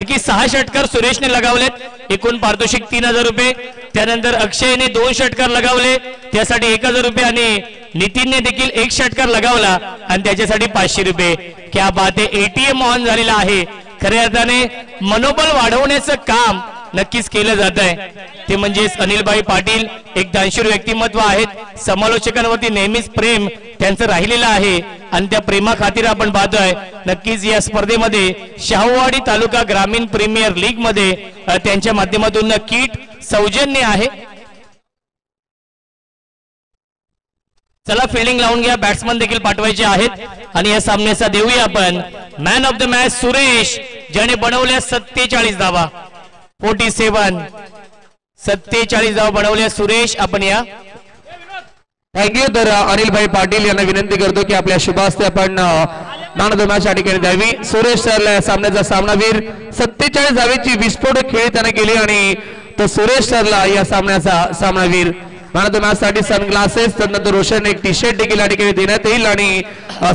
नक्की 6 षटकार सुरेशने लगावलेत, एकूण पारितोषिक 3000 रुपये। त्यानंतर अक्षयने 2 षटकार लगावले, त्यासाठी 1000 रुपये आणि नितीनने देखील 1 षटकार लगावला आणि त्याच्यासाठी 500 रुपये। क्या बात आहे, एटीएम ऑन झालेला आहे। खऱ्या अर्थाने मनोबल वाढवण्याचं काम नक्कीच केलं जात आहे, ते म्हणजेच अनिलभाई पाटील एक दानशूर व्यक्तिमत्व आहेत। समालोचकांवरती नेहमीच प्रेम त्यांचं राहिलेलं आहे आणि त्या प्रेमा खातीर आपण पाहतोय नक्कीच या स्पर्धेमध्ये शाहूवाडी तालुका ग्रामीण प्रीमियर लीग मध्ये त्यांच्या माध्यमातून किट सौजन्य आहे। चला फिल्डिंग लावून घ्या, बॅट्समन देखील पाठवायचे आहेत आणि या सामन्याचा देऊया आपण man of the match Suresh, ज्याने बनवल्या 47 धावा। 47 धावा बनवल्या सुरेश, आपण या। थँक्यू। तर अनिलभाई पाटील यांना विनंती करतो की आपल्या शुभास्ते आपण मॅन ऑफ द मॅच या ठिकाणी द्यावी। सुरेश सरला सामन्याचा सामनावीर, 47 धावेची विस्फोटक खेळी त्याने केली आणि तो सुरेश सरला या सामन्याचा सामनावीर। मॅन ऑफ द मॅच साठी सनग्लासेस, त्यानंतर रोशन एक टी शर्ट देखील या ठिकाणी देण्यात येईल आणि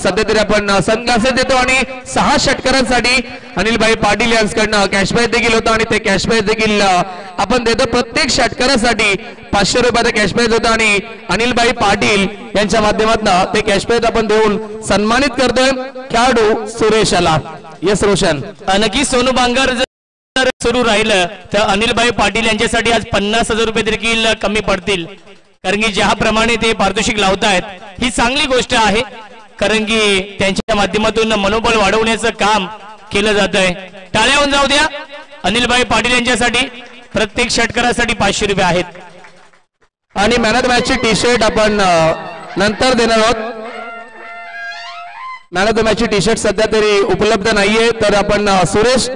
सध्या तरी आपण सनग्लासेस देतो आणि 6 षटकारांसाठी अनिलभाई पाटील यांच्याकडनं कॅशबॅक देखील होता आणि ते कॅशबॅक देखील आपण देतो। प्रत्येक षटकारासाठी 500 रुपयाचा कॅशबॅक होता आणि अनिलभाई पाटील यांच्या माध्यमातून ते कॅशबॅक आपण देऊन सन्मानित करतोय खेळाडू सुरेशला। यस रोशन, नक्की सोनू बांगर सुरू राहिलं तर अनिलभाई पाटील यांच्यासाठी आज 50,000 रुपये देखील कमी पडतील, कारण की ज्याप्रमाणे ते पारितोषिक लावतायत ही चांगली गोष्ट आहे, कारण की त्यांच्या माध्यमातून मनोबल वाढवण्याचं काम केलं जात आहे। टाळ्या होऊन जाऊ द्या अनिलभाई पाटील यांच्यासाठी। प्रत्येक षटकारासाठी 500 रुपये आहेत आणि मॅन ऑफ द मॅचची टी शर्ट आपण नंतर देणार आहोत। मॅन ऑफ द मॅचची टी शर्ट सध्या तरी उपलब्ध नाहीये, तर आपण सुरेश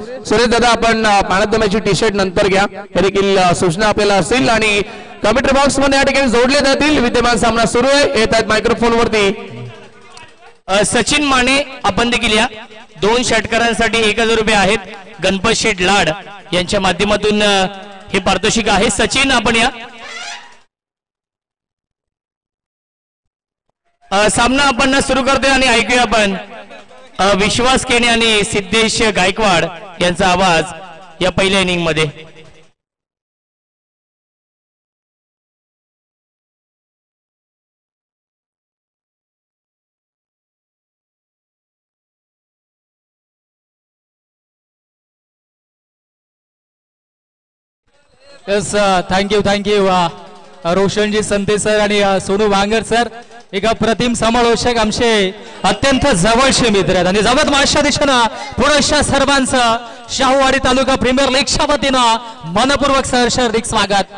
दादा आपण मॅन ऑफ द मॅचची टी शर्ट नंतर घ्या, हे देखील सूचना आपल्याला असतील आणि कमेंट्री बॉक्स मध्ये या ठिकाणी जोडले जातील। विद्यमान सामना सुरू आहे, येत आहेत मायक्रोफोन वरती सचिन माने, आपण देखील या। 2 षटकारांसाठी 1000 रुपये आहेत। गणपत शेठ लाड यांच्या माध्यमातून हे पारितोषिक आहे। सचिन, आपण या। सामना आपण सुरू करतोय आणि ऐकूया आपण विश्वास केणे आणि सिद्धेश गायकवाड यांचा आवाज या पहिल्या इनिंग मध्ये। थँक्यू रोशनजी संते सर आणि सोनू बांगर सर, एक अप्रतिम समालोचक, आमचे अत्यंत जवळचे मित्र आहेत आणि जवळ माझ्या दिशेनं पुरुषा सर्वांचं शाहूवाडी तालुका प्रीमियर लीगच्या वतीनं मनपूर्वक सहर्ष हार्दिक स्वागत।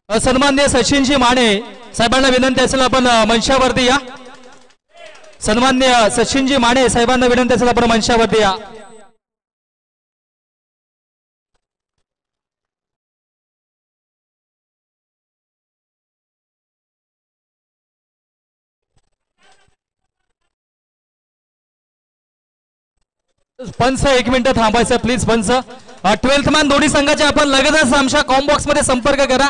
सन्माननीय सचिनजी माने साहेबांना विनंती असेल आपण मंचावरती या। सन्माननीय सचिनजी माने साहेबांना विनंती असेल आपण मंचावरती या। पंच 1 मिनिट थांबायचं प्लीज पंच। 12th मॅन दोन्ही संघाचे आपण लगेचच आमच्या कॉम्बॉक्स मध्ये संपर्क करा।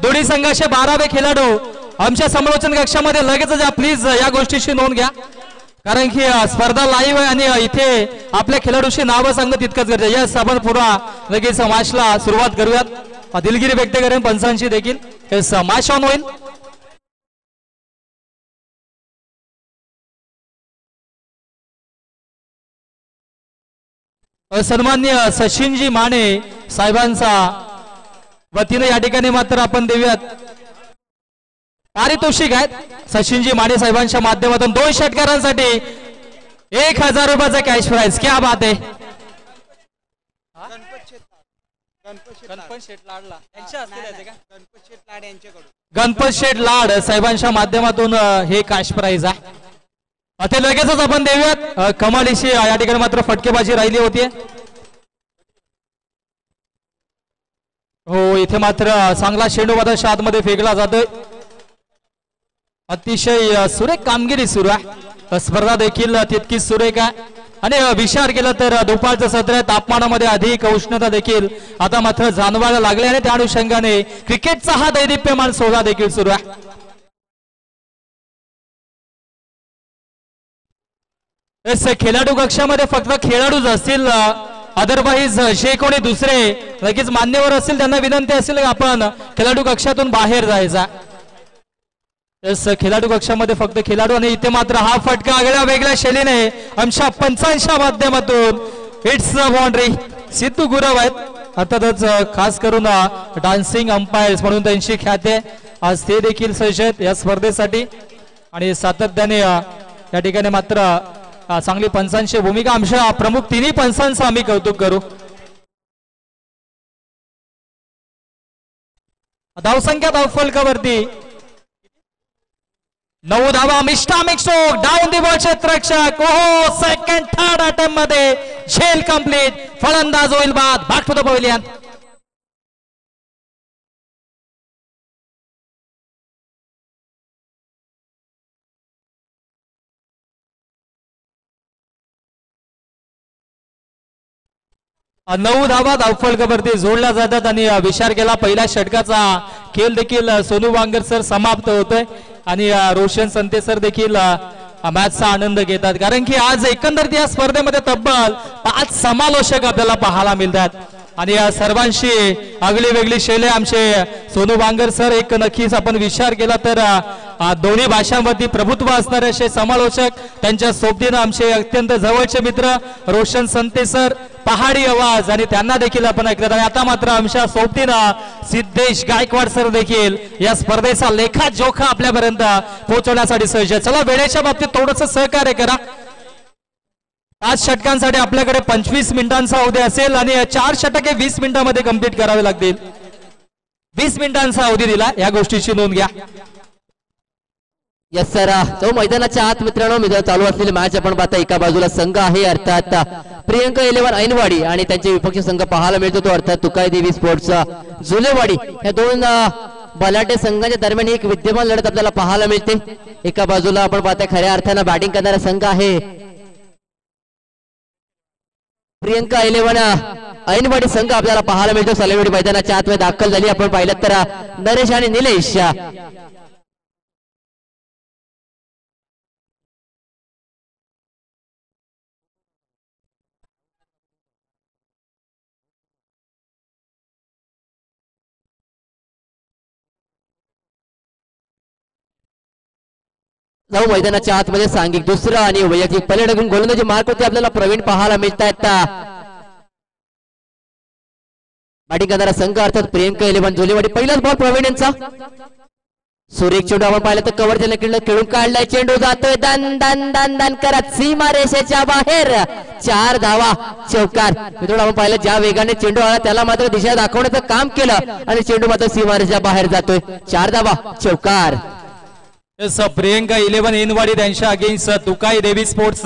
दोन्ही संघाचे 12वे खेळाडू आमच्या समालोचन कक्षामध्ये लगेचच या, प्लीज या गोष्टीची नोंद घ्या, कारण की स्पर्धा लाईव्ह आहे आणि इथे आपल्या खेळाडूची नावं सांगणं तितकंच गरजेचं आहे। यस, आपण पुन्हा लगेच मॅचला सुरुवात करूयात। दिलगिरी व्यक्त करेन पंचांची देखील। यस, मॅच ऑन होईल। सन्माननीय सचिनजी माने साहेबांचा वतीने या ठिकाणी मात्र आपण देऊयात पारितोषिक आहेत। सचिनजी माने साहेबांच्या माध्यमातून 2 षटकारांसाठी 1000 रुपयाचा कॅश प्राइज। क्या बात आहे। गणपत शेठ लाड साहेबांच्या माध्यमातून हे कॅश प्राइज आहे, ते लगेचच आपण देऊयात। कमालीशी या ठिकाणी मात्र फटकेबाजी राहिली होती। हो, इथे मात्र चांगला चेंडू मात्र आतमध्ये फेकला जातोय। अतिशय सुरेख कामगिरी सुरू आहे। स्पर्धा देखील तितकीच सुरेख आहे आणि विचार केला तर दुपारचं सत्र तापमानामध्ये अधिक उष्णता देखील आता मात्र जाणवायला लागले आणि त्या अनुषंगाने क्रिकेटचा हा दैदिप्यमान सोहळा देखील सुरू आहे। खेळाडू कक्षामध्ये फक्त खेळाडूच असतील, अदरवाईज जे कोणी दुसरे लगेच मान्यवर असतील त्यांना विनंती असेल आपण खेळाडू कक्षातून बाहेर जायचा. खेळाडू कक्षामध्ये फक्त खेळाडू आणि इथे मात्र हा फटका आगळ्या वेगळ्या शैलीने आमच्या पंचांच्या माध्यमातून इट्स बाउंड्री. सिद्धू गुरव आहेत अर्थातच खास करून डान्सिंग अंपायर्स म्हणून त्यांची ख्याती आहे. आज ते देखील सज्ज आहेत या स्पर्धेसाठी आणि सातत्याने या ठिकाणी मात्र चांगली पंचांची भूमिका. आमच्या प्रमुख तिन्ही पंचांचं आम्ही कौतुक करू. धावसंख्या धावफलकावरती 9 धावा. मिस्टा मिक्सोक डाऊन दी बॉल क्षेत्ररक्षक. ओहो सेकंड थर्ड अटेम्प्ट मध्ये झेल कंप्लीट. फलंदाज होईल बाद. Back to the pavilion. नऊ धावा धावफलकावरती जोडल्या जातात आणि विचार केला पहिल्या षटकाचा खेळ देखील सोनू वांगर सर समाप्त होतोय आणि रोशन संते सर देखील मॅचचा आनंद घेतात कारण की आज एकंदरीत या स्पर्धेमध्ये तब्बल 5 समालोचक आपल्याला पाहायला मिळतात आणि या सर्वांशी आगळी वेगळी शैली आमचे सोनू वांगर सर. एक नक्कीच आपण विचार केला तर दोन्ही भाषांवरती प्रभुत्व असणारे असे समालोचक त्यांच्या सोबतीनं आमचे अत्यंत जवळचे मित्र रोशन संते सर. पहाडी आवाज आणि त्यांना देखील आपण ऐकलं. आणि आता मात्र आमच्या सोबतीनं सिद्धेश गायकवाड सर देखील या स्पर्धेचा लेखा जोखा आपल्यापर्यंत पोहोचवण्यासाठी सज्ज. चला वेळेच्या बाबतीत थोडंसं सहकार्य करा. 5 षटकांसाठी आपल्याकडे 25 मिनिटांचा अवधी असेल आणि 4 षटके 20 मिनिटांमध्ये कंप्लीट करावे लागतील. 20 मिनिटांचा अवधी दिला या गोष्टीची नोंद घ्या. Yes sir. तो मैदानाच्या आत मित्रांनो चालू असलेली मॅच आपण पाहता. एका बाजूला संघ आहे अर्थात प्रियंका 11 ऐनवाडी आणि त्यांचे विपक्ष संघ पाहायला मिळतो तो अर्थात तुकाई देवी स्पोर्ट्स जुलेवाडी. या दोन बलाढ्य संघांच्या दरम्यान एक विद्यमान लढत आपल्याला पाहायला मिळते. एका बाजूला आपण पाहता खऱ्या अर्थानं बॅटिंग करणारा संघ आहे प्रियंका 11 ऐनवाडी संघ आपल्याला पाहायला मिळतो. सालेवाडी मैदानाच्या आतमध्ये दाखल झाली. आपण पाहिलं तर नरेश आणि निलेश जाऊ मैदानाच्या आतमध्ये सांघिक दुसरा आणि वैयक्तिक पलटून गोलंदाजी मार्क होते आपल्याला प्रवीण पाहायला मिळत आहेत. बॅटिंग करणारा संघ अर्थात प्रियंका 11 झोलेवाडी. पहिलाच बॉल प्रवीण यांचा. सुरेख चेंडू आपण पाहिलं तर कव्हर त्याला खेळून काढलाय. चेंडू जातोय दन दन दन दन करत सीमा रेषेच्या बाहेर. 4 धावा चौकार. मित्रांनो आपण पाहिलं ज्या वेगाने चेंडू आला त्याला मात्र दिशा दाखवण्याचं काम केलं आणि चेंडू मात्र सीमा रेषेच्या बाहेर जातोय. 4 धावा चौकार. प्रियंका 11 ऐनवाडी त्यांच्या अगेन्स्ट तुकाई देवी स्पोर्ट्स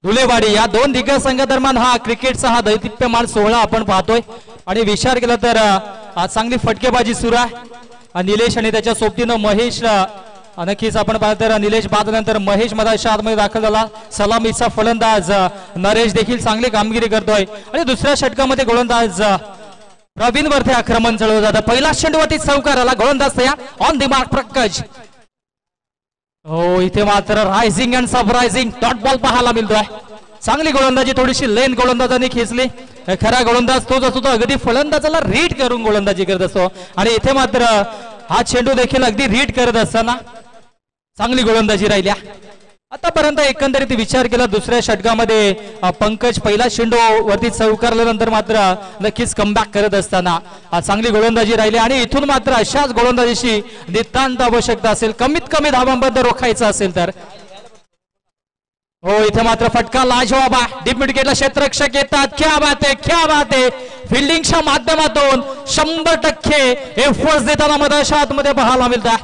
धुलेवाडी या दोन दिग्गज संघादरम्यान हा क्रिकेटचा हा दैदिप्यमान सोहळा आपण पाहतोय. आणि विचार केला तर आज चांगली फटकेबाजी सुरू आहे. निलेश आणि त्याच्या सोबतीनं महेश नक्कीच आपण पाहिलं तर निलेश बाद नंतर महेश मधाच्या आतमध्ये दाखल झाला. सलामीचा फलंदाज नरेश देखील चांगली कामगिरी करतोय आणि दुसऱ्या षटकामध्ये गोलंदाज प्रवीण वरती आक्रमण चढवलं जातं. पहिला चेंडूवरती चौकार आला. गोलंदाज तयार ऑन द मार्क प्रकज. हो इथे मात्र rising and surprising dot ball पाहायला मिळतोय. चांगली गोलंदाजी थोडीशी लेन गोलंदाजाने खेचली. खरा गोलंदाज तोच असतो तो अगदी फलंदाजाला रीड करून गोलंदाजी करत असतो आणि इथे मात्र हा चेंडू देखील अगदी रीड करत असताना चांगली गोलंदाजी राहिल्या. आतापर्यंत एकंदरीत विचार केला दुसऱ्या षटकामध्ये पंकज पहिला चेंडू वरती चौकारल्यानंतर मात्र नक्कीच कमबॅक करत असताना चांगली गोलंदाजी राहिली आणि इथून मात्र अशाच गोलंदाजीची नितांत आवश्यकता असेल कमीत कमी धावांबद्दल रोखायचं असेल तर. हो इथे मात्र फटका लाजवाब आहे. डीप मिड विकेटला क्षेत्ररक्षक येतात. क्या बात आहे क्या बात आहे. फिल्डिंगच्या माध्यमातून 100% एफर्ट्स देताना मधाच्या आतमध्ये पाहायला मिळतात.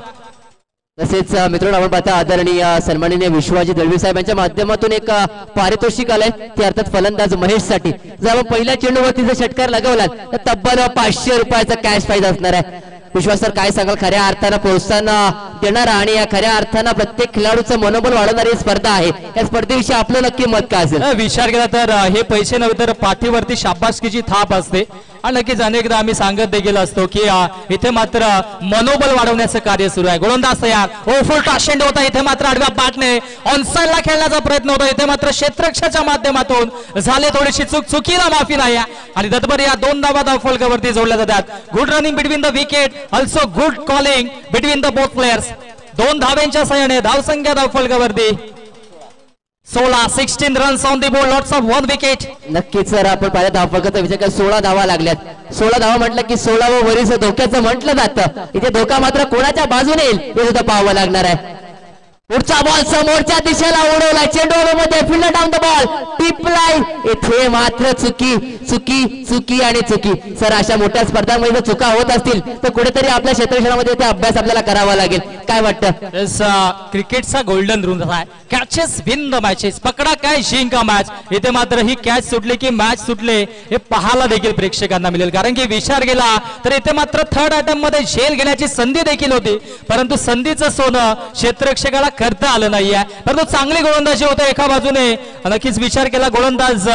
तसेच मित्रांनो आपण पाहता आदरणीय सन्माननीय विश्वाजी दळवी साहेब यांच्या माध्यमातून एक पारितोषिक आलंय ते अर्थात फलंदाज महेश साठी. जर आपण पहिल्या चेंडूवरती जर षटकार लगवला तर तब्बल 500 रुपयाचा कॅश प्राइज असणार आहे. विश्वास सर काय सांगाल. खऱ्या अर्थानं प्रोत्साहन देणारा आणि या खऱ्या अर्थानं प्रत्येक खेळाडूचं मनोबल वाढवणारी स्पर्धा आहे. या स्पर्धेविषयी आपलं नक्की मत काय असेल. विचार केला तर हे पैसे नव्हे तर पाठीवरती शाबासकीची थाप असते. आणि नक्कीच अनेकदा आम्ही सांगत देखील असतो की इथे मात्र मनोबल वाढवण्याचं कार्य सुरू आहे. गोलंदाज तयार, ओ फुल टॉशेंड होता, इथे मात्र आडव्या बॅटने ऑनसाइडला खेळण्याचा प्रयत्न होता, इथे मात्र क्षेत्ररक्षाच्या माध्यमातून झाले थोडीशी चुकीला माफी नाही आणि तत्पर या 2 धावा धावफलकावरती जोडल्या जातात. Good running between the wicket, also good calling between the both players. 2 धाव्यांच्या सहाय्याने धावसंख्या धावफलकावरती 16 runs on the board, lots of 1 wicket. नक्कीच सर, आपण पाहिलं धावफलकाचा विचार कर 16 धावा लागल्यात. 16 धावा म्हटलं की 16 व वरीस धोक्याचं म्हटलं जातं. इथे धोका मात्र कोणाच्या बाजूने येईल हे सुद्धा पाहावं लागणार आहे. पुढचा बॉल समोरच्या दिशेला उडवला, चेंडू मध्ये फील्ड डाऊन द बॉल, टिपलाय. इथे मात्र चुकी चुकी चुकी आणि चुकी. सर, अशा मोठ्या स्पर्धांमध्ये जर चुका होत असतील तर कुठेतरी आपल्या क्षेत्रक्षणामध्ये ते अभ्यास आपल्याला करावा लागेल. काय वाटतं? क्रिकेटचा गोल्डन रूल आहे, कॅचेस विन द मॅचेस. पकडा काय जिंका मॅच. इथे मात्र ही कॅच सुटली की मॅच सुटले हे पाहायला देखील प्रेक्षकांना मिळेल. कारण की विचार केला तर इथे मात्र थर्ड अटेम्प्ट मध्ये झेल घेण्याची संधी देखील होती, परंतु संधीचं सोनं क्षेत्ररक्षकाला करता आलं नाहीये. परंतु चांगली गोलंदाजी होते एका बाजूने. नक्कीच विचार केला गोलंदाज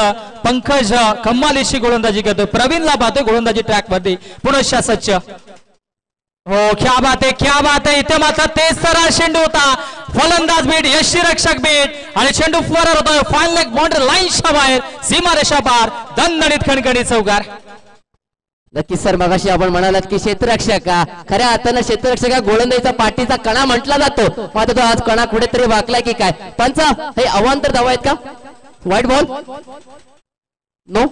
पंकज कमालीची गोलंदाजी करतो. प्रवीणला पाहतोय गोलंदाजी ट्रॅक वरती पुनश्च सच्च. हो, क्या बात आहे, क्या बात आहे. इथे मात्र तेज सरळ चेंडू होता, फलंदाज बीट, यष्टीरक्षक बीट आणि चेंडू फॉरवर होतोय फाईन लेग बाउंड्री लाईनच्या बाहेर, सीमारेषा पार, दणदणीत खणखणीत चौकार. नक्कीच सर, मगाशी आपण म्हणालात की क्षेत्ररक्षक, खऱ्या अर्थानं क्षेत्ररक्षक गोलंदाजीचा पाठीचा कणा म्हटला जातो. मात्र तो आज कणा कुठेतरी वाकलाय की काय? पंच, हे अवांतर धावा आहेत का? White ball? No,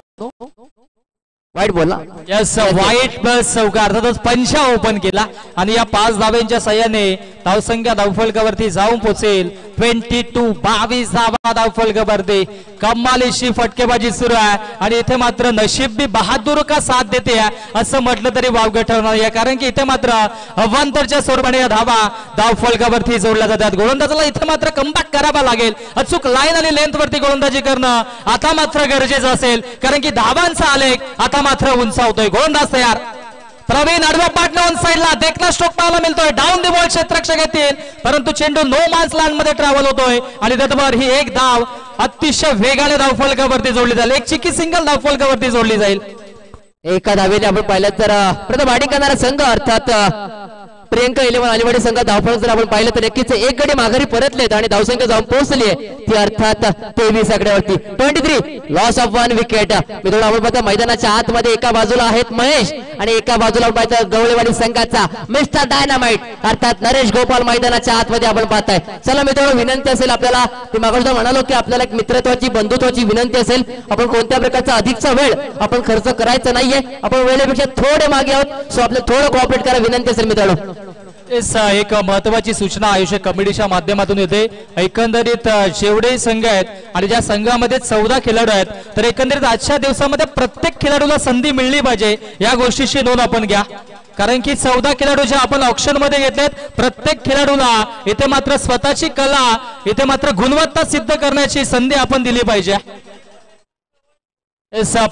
white ball ना? यस, व्हाईट बस चौकार. अर्थातच पंचा ओपन केला आणि या 5 धाव्यांच्या सहाय्याने धावसंख्या धावफलकावरती जाऊन पोहोचेल 22 धावा धावफलकावरती. कमालीची फटकेबाजी सुरू आहे आणि इथे मात्र नशीब भी बहादूर का साथ देते असं म्हटलं तरी वावगं ठरणार आहे. कारण की इथे मात्र अवांतरच्या स्वरूपाने या धावा धावफलकावरती जोडल्या जातात. गोलंदाजाला इथे मात्र कमबॅक करावा लागेल. अचूक लाईन आणि लेंथ वरती गोलंदाजी करणं आता मात्र गरजेचं असेल, कारण की धावांचा आलेख आता मात्र उंचावतोय. गोलंदाज तयार, प्रवीण आडव्या पाटने ऑन साइडला, देखना स्ट्रोक पाहायला मिळतोय. डाऊन द बॉल क्षेत्ररक्षक येतील, परंतु चेंडू नो मॅन्स लँड मध्ये ट्रॅव्हल होतोय आणि त्यातभर ही एक धाव अतिशय वेगाने धावफलकावरती जोडली जाईल. एक चिकी सिंगल धावफलकावरती जोडली जाईल. एका धावेने आपण पाहिलं तर प्रथम बॅटिंग करणारा संघ अर्थात प्रियंका 11 अलिवाडी संघ धावफलक जर आपण पाहिलं तर नक्कीच एक गडी माघारी परतलेत आणि धावसंख्या जाऊन पोहोचली आहे ती अर्थात 23 आकड्यावरती. 23 लॉस ऑफ 1 विकेट. मित्रांनो, आपण पाहता मैदानाच्या आतमध्ये एका बाजूला आहेत महेश आणि एका बाजूला पाहता गवळेवाडी संघाचा मिस्टर डायनामाइट अर्थात नरेश गोपाल मैदानाच्या आतमध्ये आपण पाहताय. चला मित्रांनो, विनंती असेल आपल्याला, ते मागोदर म्हणालो की आपल्याला एक मित्रत्वाची बंधुत्वाची विनंती असेल. आपण कोणत्या प्रकारचा अधिकचा वेळ आपण खर्च करायचा नाहीये. आपण वेळेपेक्षा थोडे मागे आहोत, सो आपल्याला थोडं कोऑपरेट करा विनंती असेल मित्रांनो. एक महत्वाची सूचना आयोजक कमिटीच्या माध्यमातून येते. एकंदरीत जेवढे संघ आहेत आणि ज्या संघामध्ये 14 खेळाडू आहेत, तर एकंदरीत आजच्या दिवसामध्ये प्रत्येक खेळाडूला संधी मिळली पाहिजे या गोष्टीची नोंद आपण घ्या. कारण की 14 खेळाडू जे आपण ऑप्शन मध्ये घेतलेत, प्रत्येक खेळाडूला इथे मात्र स्वतःची कला, इथे मात्र गुणवत्ता सिद्ध करण्याची संधी आपण दिली पाहिजे.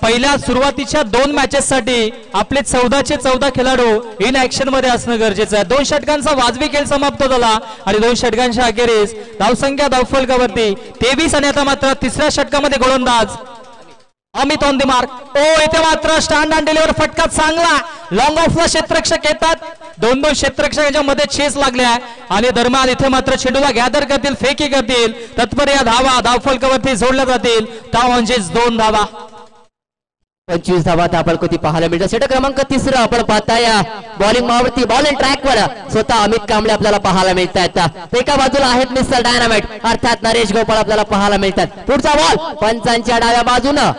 पहिल्या सुरुवातीच्या 2 मॅचेस साठी आपले 14चे 14 खेळाडू इन ऍक्शन मध्ये असणं गरजेचं आहे. 2 षटकांचा वाजवी खेळ समाप्त झाला आणि 2 षटकांच्या अखेरीस धावसंख्या धावफलकावरती 23 आणि आता मात्र 3ऱ्या षटकामध्ये गोलंदाज अमित ऑन द मार्क. ओ, इथे मात्र स्टँड अँड डिलिव्हर फटका चांगला. लॉंग ऑफला क्षेत्ररक्षक येतात, 2 क्षेत्ररक्षकांच्या मध्ये चेस लागल्या आणि दरम्यान इथे मात्र चेंडूला गॅदर करतील, फेकी करतील. तत्पर या धावा धावफलकावरती जोडल्या जातील. धाव म्हणजे 2 धावा. 25 धावा धावफलकावरती पाहायला मिळतात. षटक क्रमांक 3 आपण पाहताय बॉलिंग मावरती बॉल अँड ट्रॅकवर स्वतः अमित कांबळे आपल्याला पाहायला मिळतात. एका बाजूला आहेत मिस्टर डायनामाइट अर्थात नरेश गोपाळ आपल्याला पाहायला मिळतात. पुढचा बॉल पंचांच्या डाव्या बाजूनं,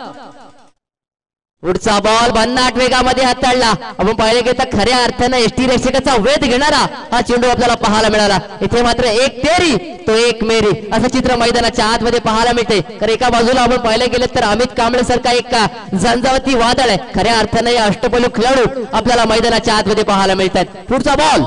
पुढचा बॉल भन्नाट वेगामध्ये हाताळला. आपण पाहिले की खऱ्या अर्थानं एसटी रक्षकाचा वेध घेणारा हा चेंडू आपल्याला पाहायला मिळाला. इथे मात्र एक तेरी तो एक मेरी असं चित्र मैदानाच्या आतमध्ये पाहायला मिळते. तर एका बाजूला आपण पाहिले गेले तर अमित कांबळे सारखा एक झंझावती वादळ आहे. खऱ्या अर्थानं या अष्टपैलू खेळाडू आपल्याला मैदानाच्या आतमध्ये पाहायला मिळतात. पुढचा बॉल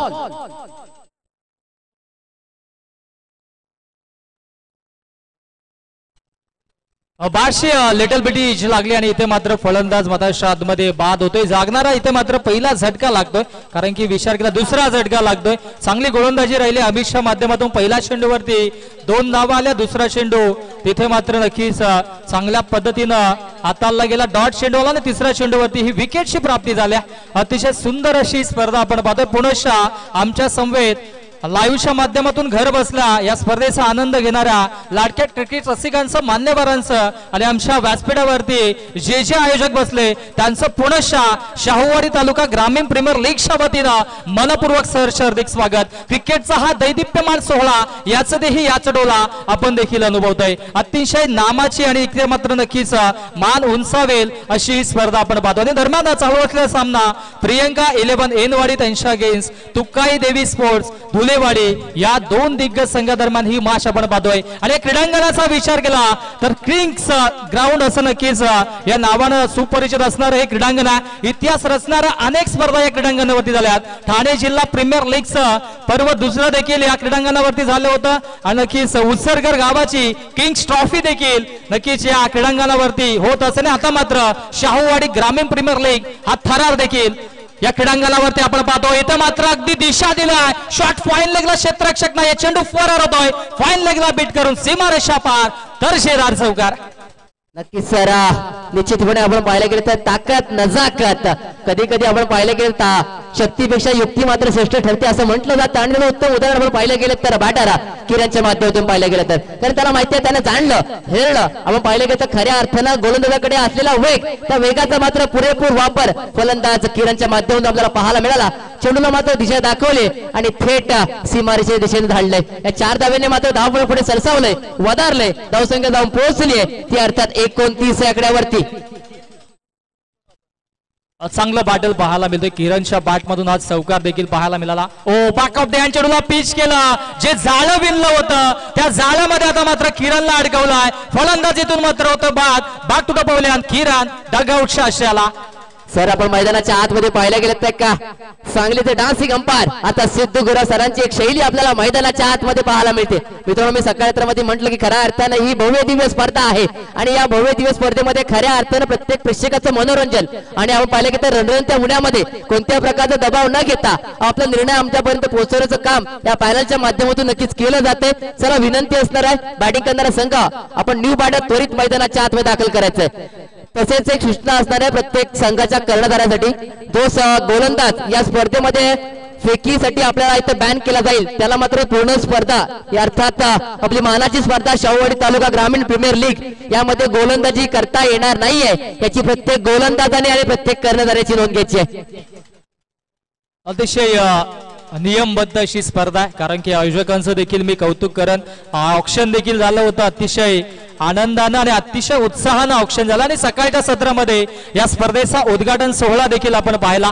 बारशे लिटल बिटी लागली आणि इथे मात्र फलंदाज मताशाद मध्ये बाद होतोय. जागणारा इथे मात्र पहिला झटका लागतोय कारण की विचार केला दुसरा झटका लागतोय. चांगली गोलंदाजी राहिली अमितच्या माध्यमातून. पहिल्या चेंडूवरती 2 धावा आल्या. दुसरा चेंडू तिथे मात्र नक्कीच चांगल्या पद्धतीनं हाताळला गेला. डॉट चेंडू आला आणि तिसऱ्या चेंडूवरती ही विकेटची प्राप्ती झाल्या. अतिशय सुंदर अशी स्पर्धा आपण पाहतोय. पुनश्च आमच्या समवेत लाईव्हच्या माध्यमातून घर बसला या स्पर्धेचा आनंद घेणाऱ्या लाडक्या क्रिकेट रसिकांचं मान्यवरांचं आणि आमच्या व्यासपीठावरती जे जे आयोजक बसले त्यांचं पुनश्च शाहूवाडी तालुका ग्रामीण प्रीमियर लीगच्या वतीनं मनपूर्वक सहर्ष हार्दिक स्वागत. क्रिकेटचा हा दैदिप्यमान सोहळा याचं देही याच डोला आपण देखील अनुभवतोय. अतिशय नामाची आणि इथे मात्र नक्कीच मान उंचावेल अशी स्पर्धा आपण पाहतो. आणि दरम्यान चालू असलेला सामना प्रियंका 11 एनवाडी त्यांच्या अगेन्स्ट तुकाई देवी स्पोर्ट्स धुलेवाडी या 2 दिग्गज संघादरम्यान ही मॅच आपण पाहतोय. आणि क्रीडांगणाचा विचार केला तर किंग्स ग्राउंड असं नक्कीच या नावानं सुपरिचित असणारं हे क्रीडांगण इतिहास रचणाऱ्या अनेक स्पर्धा या क्रीडांगणावरती झाल्यात. ठाणे जिल्हा प्रीमियर लीगचं पर्व दुसरं देखील या क्रीडांगणावरती झालं होतं आणि नक्कीच उत्सर्गर गावाची किंग्स ट्रॉफी देखील नक्कीच या क्रीडांगणावरती होत असते. आता मात्र शाहूवाडी ग्रामीण प्रीमियर लीग हा थरार देखील या क्रीडांगणावरती आपण पाहतो. इथं मात्र अगदी दिशा दिलाय. शॉट फाईन लेगला क्षेत्ररक्षक नाही. चेंडू फरार होतोय. फाईन लेगला बीट करून सीमारेषा पार तर शेजार चौकार. नक्कीच सर निश्चितपणे आपण पाहायला गेलं तर ताकद नजाकत कधी कधी आपण पाहायला गेलं शक्तीपेक्षा युक्ती मात्र श्रेष्ठ ठरते असं म्हटलं जातं. आणि उत्तम उदाहरण आपण पाहिलं गेलं तर बॅटर किरणच्या माध्यमातून पाहिलं गेलं तर कारण त्याला माहिती आहे त्याने जाणलं हेरलं. आपण पाहिलं गेलं तर खऱ्या अर्थानं गोलंदाजाकडे असलेला वेग त्या वेगाचा मात्र पुरेपूर वापर फलंदाज किरणच्या माध्यमातून आपल्याला पाहायला मिळाला. चेंडूला मात्र दिशा दाखवली आणि थेट सीमारेषेच्या दिशेने धाडलंय. या 4 धाव्यांनी मात्र धावपळ पुढे सरसावलंय वधारलंय. धावसंख्या जाऊन पोहोचलीय ती अर्थात 29 या आकड्यावरती. चांगलं बॅटल पाहायला मिळतोय. किरणच्या बॅट मधून आज चौकार देखील पाहायला मिळाला. ओ बॅकअप चेंडूला पिच केलं. जे जाळं विणलं होतं त्या जाळ्यामध्ये आता मात्र किरणला अडकवलाय. फलंदाजीतून मात्र होतं back to the pavilion Kiran डगआउटच्या आशयाला. सर आपण मैदानाच्या आतमध्ये पाहायला गेलं तर का सांगलीचे डान्सिंग अंपायर आता सिद्धू गुरव सरांची एक शैली आपल्याला मैदानाच्या आतमध्ये पाहायला मिळते. मित्रांनो मी सकाळी म्हटलं की खऱ्या अर्थानं ही भव्य दिव्य स्पर्धा आहे आणि या भव्य दिव्य स्पर्धेमध्ये खऱ्या अर्थानं प्रत्येक प्रेक्षकाचं मनोरंजन आणि आपण पाहिलं की तर रणरणत्या उड्यामध्ये कोणत्या प्रकारचा दबाव न घेता आपला निर्णय आमच्यापर्यंत पोहोचवण्याचं काम या पॅनलच्या माध्यमातून नक्कीच केलं जाते. चला विनंती असणार आहे बॅटिंग करणारा संघ आपण न्यू बॅटर त्वरित मैदानाच्या आतमध्ये दाखल करायचंय. तसेच एक सूचना असणार आहे प्रत्येक संघाच्या कर्णधारासाठी जो गोलंदाज या स्पर्धेमध्ये फेकीसाठी आपल्याला इथे बॅन केला जाईल त्याला मात्र पूर्ण स्पर्धा अर्थात आपली मानाची स्पर्धा शाहूवाडी तालुका ग्रामीण प्रीमियर लीग यामध्ये गोलंदाजी करता येणार नाहीये. याची प्रत्येक गोलंदाजाने आणि प्रत्येक कर्णधाराची नोंद घ्यायची आहे. अतिशय नियमबद्ध अशी स्पर्धा आहे कारण की आयोजकांचं देखील मी कौतुक करेन. ऑक्शन देखील झालं होतं अतिशय आनंदानं आणि अतिशय उत्साहानं ऑक्शन झालं आणि सकाळच्या सत्रामध्ये या स्पर्धेचा उद्घाटन सोहळा देखील आपण पाहिला.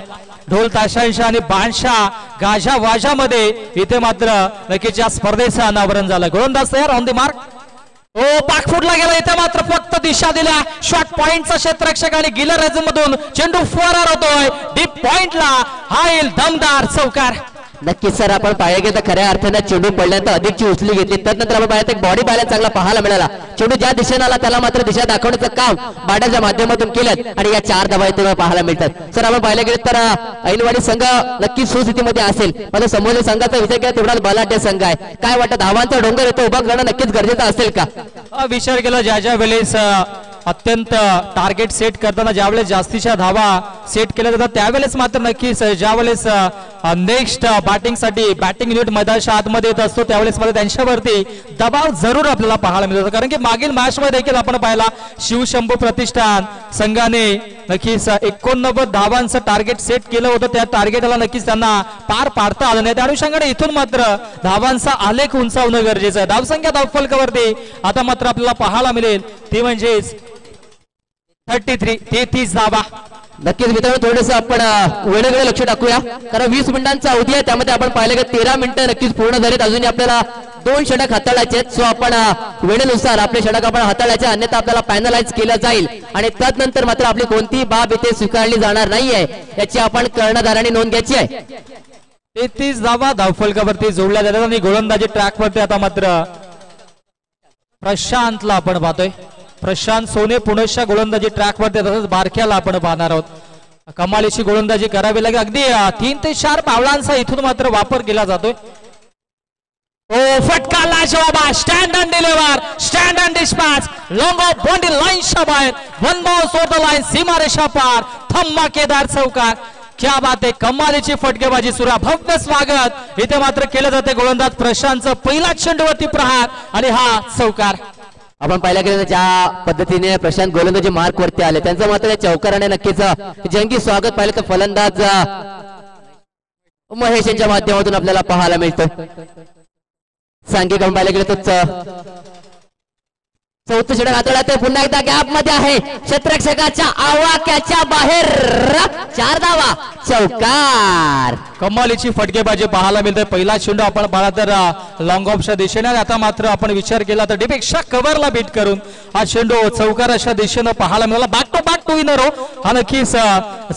ढोल ताशांच्या आणि बाणशा गाजा वाजामध्ये इथे मात्र नक्कीच या स्पर्धेचं अनावरण झालं. गोलंदाज तयार ऑन द मार्क. ओ पाक फुटला गेला. इथे मात्र फक्त दिशा दिल्या. शॉट पॉइंटचा क्षेत्ररक्षक आणि गिलर मधून चेंडू फरार होतोय. डीप पॉइंटला हा येईल दमदार चौकार. नक्कीच सर आपण पाहिलं गेलं तर खऱ्या अर्थानं चेंडू पडल्यानंतर अधिकची उचली घेतली. त्यानंतर आपण पाहिलं एक बॉडी बॅलन्स चांगला पाहायला मिळाला. चेंडू ज्या दिशेने आला त्याला मात्र दिशा दाखवण्याचं काम बॅटरच्या माध्यमातून केलं आणि या 4 धावा इथे पाहायला मिळतात. सर आपण पाहिलं गेलं तर ऐनवाडी संघ नक्कीच सुस्थितीमध्ये असेल पण समोरच्या संघाचा विचार केला तेवढा बलाढ्य संघ आहे. काय वाटतं धावांचा डोंगर येतो उभा करणं नक्कीच गरजेचं असेल का? विचार केला ज्या वेळेस अत्यंत टार्गेट सेट करताना ज्यावेळेस जास्तीच्या धावा सेट केल्या जातात त्यावेळेस मात्र नक्कीच ज्यावेळेस नेक्स्ट बॅटिंगसाठी बॅटिंग युनिट मैदानाच्या आतमध्ये येत असतो त्यावेळेस मात्र त्यांच्यावरती दबाव जरूर आपल्याला पाहायला मिळतो. कारण की मागील मॅच मध्ये देखील आपण पाहिला शिवशंभू प्रतिष्ठान संघाने नक्कीच 89 धावांचं टार्गेट सेट केलं होतं. त्या टार्गेटला नक्कीच त्यांना पार पाडता आलं नाही. त्या अनुषंगाने इथून मात्र धावांचा आलेख उंचावणं गरजेचं आहे. धावसंख्या धावफलकावरती आता मात्र आपल्याला पाहायला मिळेल ती म्हणजेच 33 धावा. नक्कीच मित्रांनो थोडंसं आपण वेळेकडे लक्ष टाकूया कारण 20 मिनिटांचा अवधी आहे. त्यामध्ये आपण पाहिलं की 13 मिनिटं नक्कीच पूर्ण झालेत. अजून आपल्याला 2 षटक हाताळायचे आहेत. सो आपण वेळेनुसार आपले षटक आपण हाताळायचे अन्यथा आपल्याला पॅनलाइज केलं जाईल आणि त्यानंतर मात्र आपली कोणतीही बाब इथे स्वीकारली जाणार नाहीये याची आपण कर्णधारांनी नोंद घ्यायची आहे. 33 धावा धावफलकावरती जोडल्या जातात आणि गोलंदाजी ट्रॅकवरती आता मात्र प्रशांतला आपण पाहतोय. प्रशांत सोने पुनश्च गोलंदाजी ट्रॅकवरती तसंच बारक्याला आपण पाहणार आहोत. कमालीची गोलंदाजी करावी लागेल. अगदी 3 ते 4 पावलांचा इथून मात्र वापर केला जातोय. ओ फटका लाजवाब stand and deliver stand and dispatch long off boundary लाईनच्या बाहेर one bounce over the line सीमारेषा पार धमाकेदार चौकार. क्या बात आहे. कमालीची फटकेबाजी सुरू. भव्य स्वागत इथे मात्र केलं जाते गोलंदाज प्रशांतचं पहिला चेंडूवरती प्रहार आणि हा चौकार. आपण पाहिलं गेलं ज्या पद्धतीने प्रशांत गोलंदाजी मार्क वरती आले त्यांचं मात्र चौकाराने नक्कीच जंगी स्वागत पाहिलं तर फलंदाज महेश यांच्या माध्यमातून आपल्याला पाहायला मिळतं. सांघिक आपण पाहिलं गेलं तर चौथं षटक हाताळत पुन्हा एकदा गॅप मध्ये आहे. क्षेत्ररक्षकाच्या आवाक्याच्या बाहेर 4 धावा चौकार. कमालीची फटकेबाजी पाहायला मिळते. पहिला चेंडू आपण पाहिला तर लॉंग ऑफच्या दिशेने आता मात्र आपण विचार केला तर डीपेक्षा कव्हरला बीट करून हा चेंडू चौकार अशा दिशेनं पाहायला मिळाला. बॅक टू बॅक 2 विनर हो. हा नक्कीच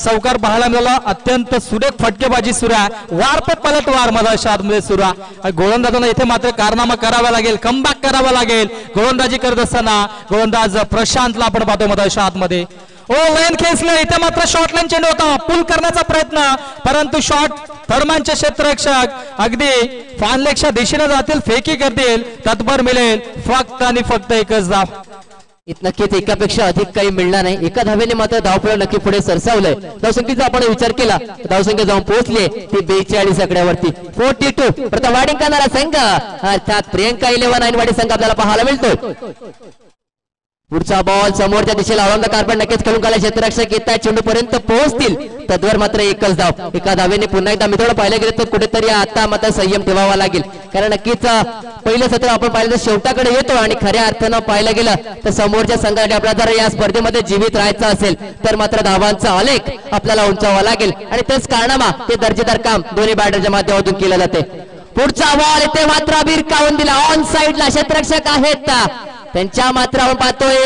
चौकार पाहायला मिळाला. अत्यंत सुरेख फटकेबाजी सुरू आहे. वार पे पलट वार मधाच्या आतमध्ये सुरू आहे. गोलंदाजांना इथे मात्र कारनामा करावा लागेल. कमबॅक करावा लागेल. गोलंदाजी करत असताना गोलंदाज प्रशांतला आपण पाहतो मधाच्या आतमध्ये. ओ लाईन खेचले. इथे मात्र शॉर्ट लाईन चेंडू होता. पुल करण्याचा प्रयत्न परंतु शॉर्ट थर्मांचे क्षेत्ररक्षक अगदी फानलेगच्या दिशेने जातील. फेकी करतील. तत्पर मिळेल फक्त आणि फक्त एकच धाव. नक्कीच एकापेक्षा अधिक काही मिळणार नाही. एका धावेने मात्र धावफलक नक्की पुढे सरसावलंय. धावसंख्येचा आपण विचार केला धावसंख्या जाऊन पोहोचली ती 42 आकड्यावरती 42. प्रथम वाडिंग करणारा संघ अर्थात प्रियंका 11 ऐनवाडी संघ आपल्याला पाहायला मिळतो. पुढचा बॉल समोरच्या दिशेला औरंगा कार्पण नक्कीच खेळून काढला. क्षेत्ररक्षक येत चेंडू पर्यंत पोहोचतील. तद्वर मात्र एकच धाव. एका धावेने पुन्हा एकदा मित्रांनो पाहिलं गेलं तर कुठेतरी आता मात्र संयम ठेवावा लागेल. कारण नक्कीच पहिलं सत्र आपण पाहिलं तर शेवटाकडे येतो आणि खऱ्या अर्थानं पाहिलं गेलं तर समोरच्या संघाने आपल्याला जर या स्पर्धेमध्ये जीवित राहायचं असेल तर मात्र धावांचा आलेख आपल्याला उंचावा लागेल आणि तेच कारणामा ते दर्जेदार काम दोन्ही बॅटरच्या माध्यमातून केलं जाते. पुढचा बॉल इथे मात्र भिरकावून दिला. ऑन साइडला क्षेत्ररक्षक आहेत त्यांच्या मात्र आपण पाहतोय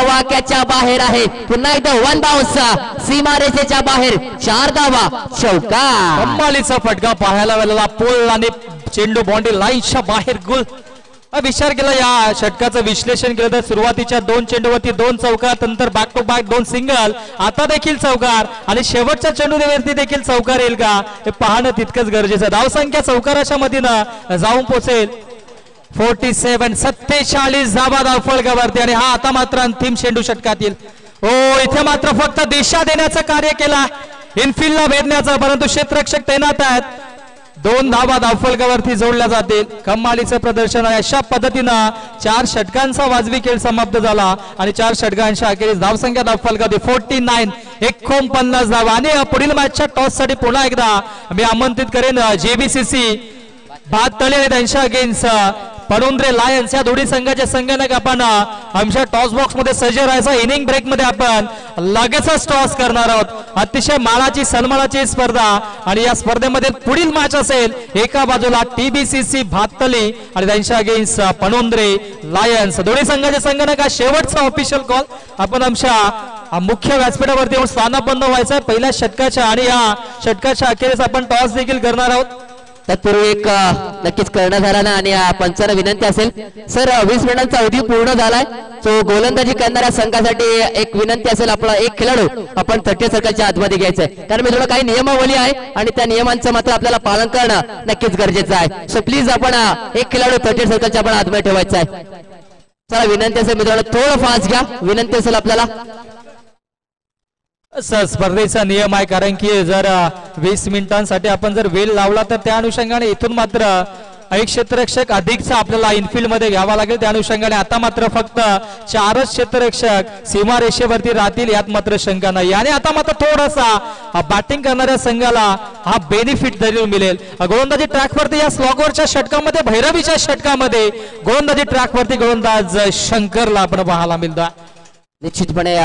वाक्याच्या बाहेर आहे. पुन्हा एकदा 1 बाउन्स सीमारेषेच्या बाहेर 4 धावा चौकार. कमालीचा फटका पाहायला मिळाला. पोल आणि चेंडू बॉन्डी लाईनच्या बाहेर गुल. विचार केला या षटकाचं विश्लेषण केलं तर सुरुवातीच्या 2 चेंडूवरती 2 चौकार नंतर बॅक टू बॅक 2 सिंगल आता देखील चौकार आणि शेवटच्या चेंडूवरती देखील चौकार येईल का हे पाहणं तितकंच गरजेचं. धावसंख्या चौकाराच्या मधीनं जाऊन पोहोचेल 47 धावा धावफलकावरती आणि हा आता मात्र अंतिम चेंडू षटकातील. ओ इथे मात्र फक्त दिशा देण्याचं कार्य केला इनफिल्डला भेदण्याचं परंतु क्षेत्ररक्षक तैनात आहेत. 2 धावा धावफलकावरती जोडल्या जातील. कमालीचं प्रदर्शन आहे. अशा पद्धतीनं 4 षटकांचा वाजवी खेळ समाप्त झाला आणि 4 षटकांच्या अखेरीस धावसंख्या धावफलकावरती 49 49 धावा. आणि पुढील मॅचच्या टॉस साठी पुन्हा एकदा मी आमंत्रित करेन JBCC भाततळे आणि त्यांच्या अगेन्स्ट परुंद्रे लायन्स या दोन्ही संघाच्या संघटक आपण आमच्या टॉस बॉक्स मध्ये सज्ज राहायचा. इनिंग ब्रेक मध्ये आपण लगेचच टॉस करणार आहोत. अतिशय मानाची सन्मानाची स्पर्धा आणि या स्पर्धेमध्ये पुढील मॅच असेल एका बाजूला TBCC भाततळे आणि त्यांच्या अगेन्स्ट परुंद्रे लायन्स दोन्ही संघाचे संघटक. शेवटचा ऑफिशियल कॉल आपण आमच्या मुख्य व्यासपीठावरती येऊन स्थानापन्न व्हायचा पहिल्या षटकाच्या आणि या षटकाच्या अखेरीस आपण टॉस देखील करणार आहोत. तत्पूर्वी एक नक्कीच कर्णधारांना आणि पंचांना विनंती असेल सर 20 मिनिटांचा अवधी पूर्ण झालाय. तो गोलंदाजी करणाऱ्या संघासाठी एक विनंती असेल आपला एक खेळाडू आपण 30 सर्कलच्या आतमध्ये घ्यायचा आहे कारण मी थोडं काही नियमावली आहे आणि त्या नियमांचं मात्र आपल्याला पालन करणं नक्कीच गरजेचं आहे. सो प्लीज आपण एक खेळाडू 30 सर्कलच्या आपण आतमध्ये ठेवायचा आहे. चला विनंती असेल मित्रांनो थोडं फास्ट घ्या. विनंती असेल आपल्याला. स्पर्धेचा नियम आहे कारण की जर 20 मिनिटांसाठी आपण जर वेळ लावला तर त्या अनुषंगाने इथून मात्र एक क्षेत्ररक्षक अधिकचा आपल्याला इनफिल्ड मध्ये घ्यावा लागेल. त्या अनुषंगाने आता मात्र फक्त 4च क्षेत्ररक्षक सीमारेषेवरती राहतील यात मात्र शंका नाही. आणि आता मात्र थोडासा बॅटिंग करणाऱ्या संघाला हा बेनिफिट जरूर मिळेल. गोलंदाजी ट्रॅकवरती या स्लॉगवरच्या षटकामध्ये भैरवीच्या षटकामध्ये गोलंदाजी ट्रॅकवरती गोलंदाज शंकरला आपण पाहायला मिळतो. निश्चितपणे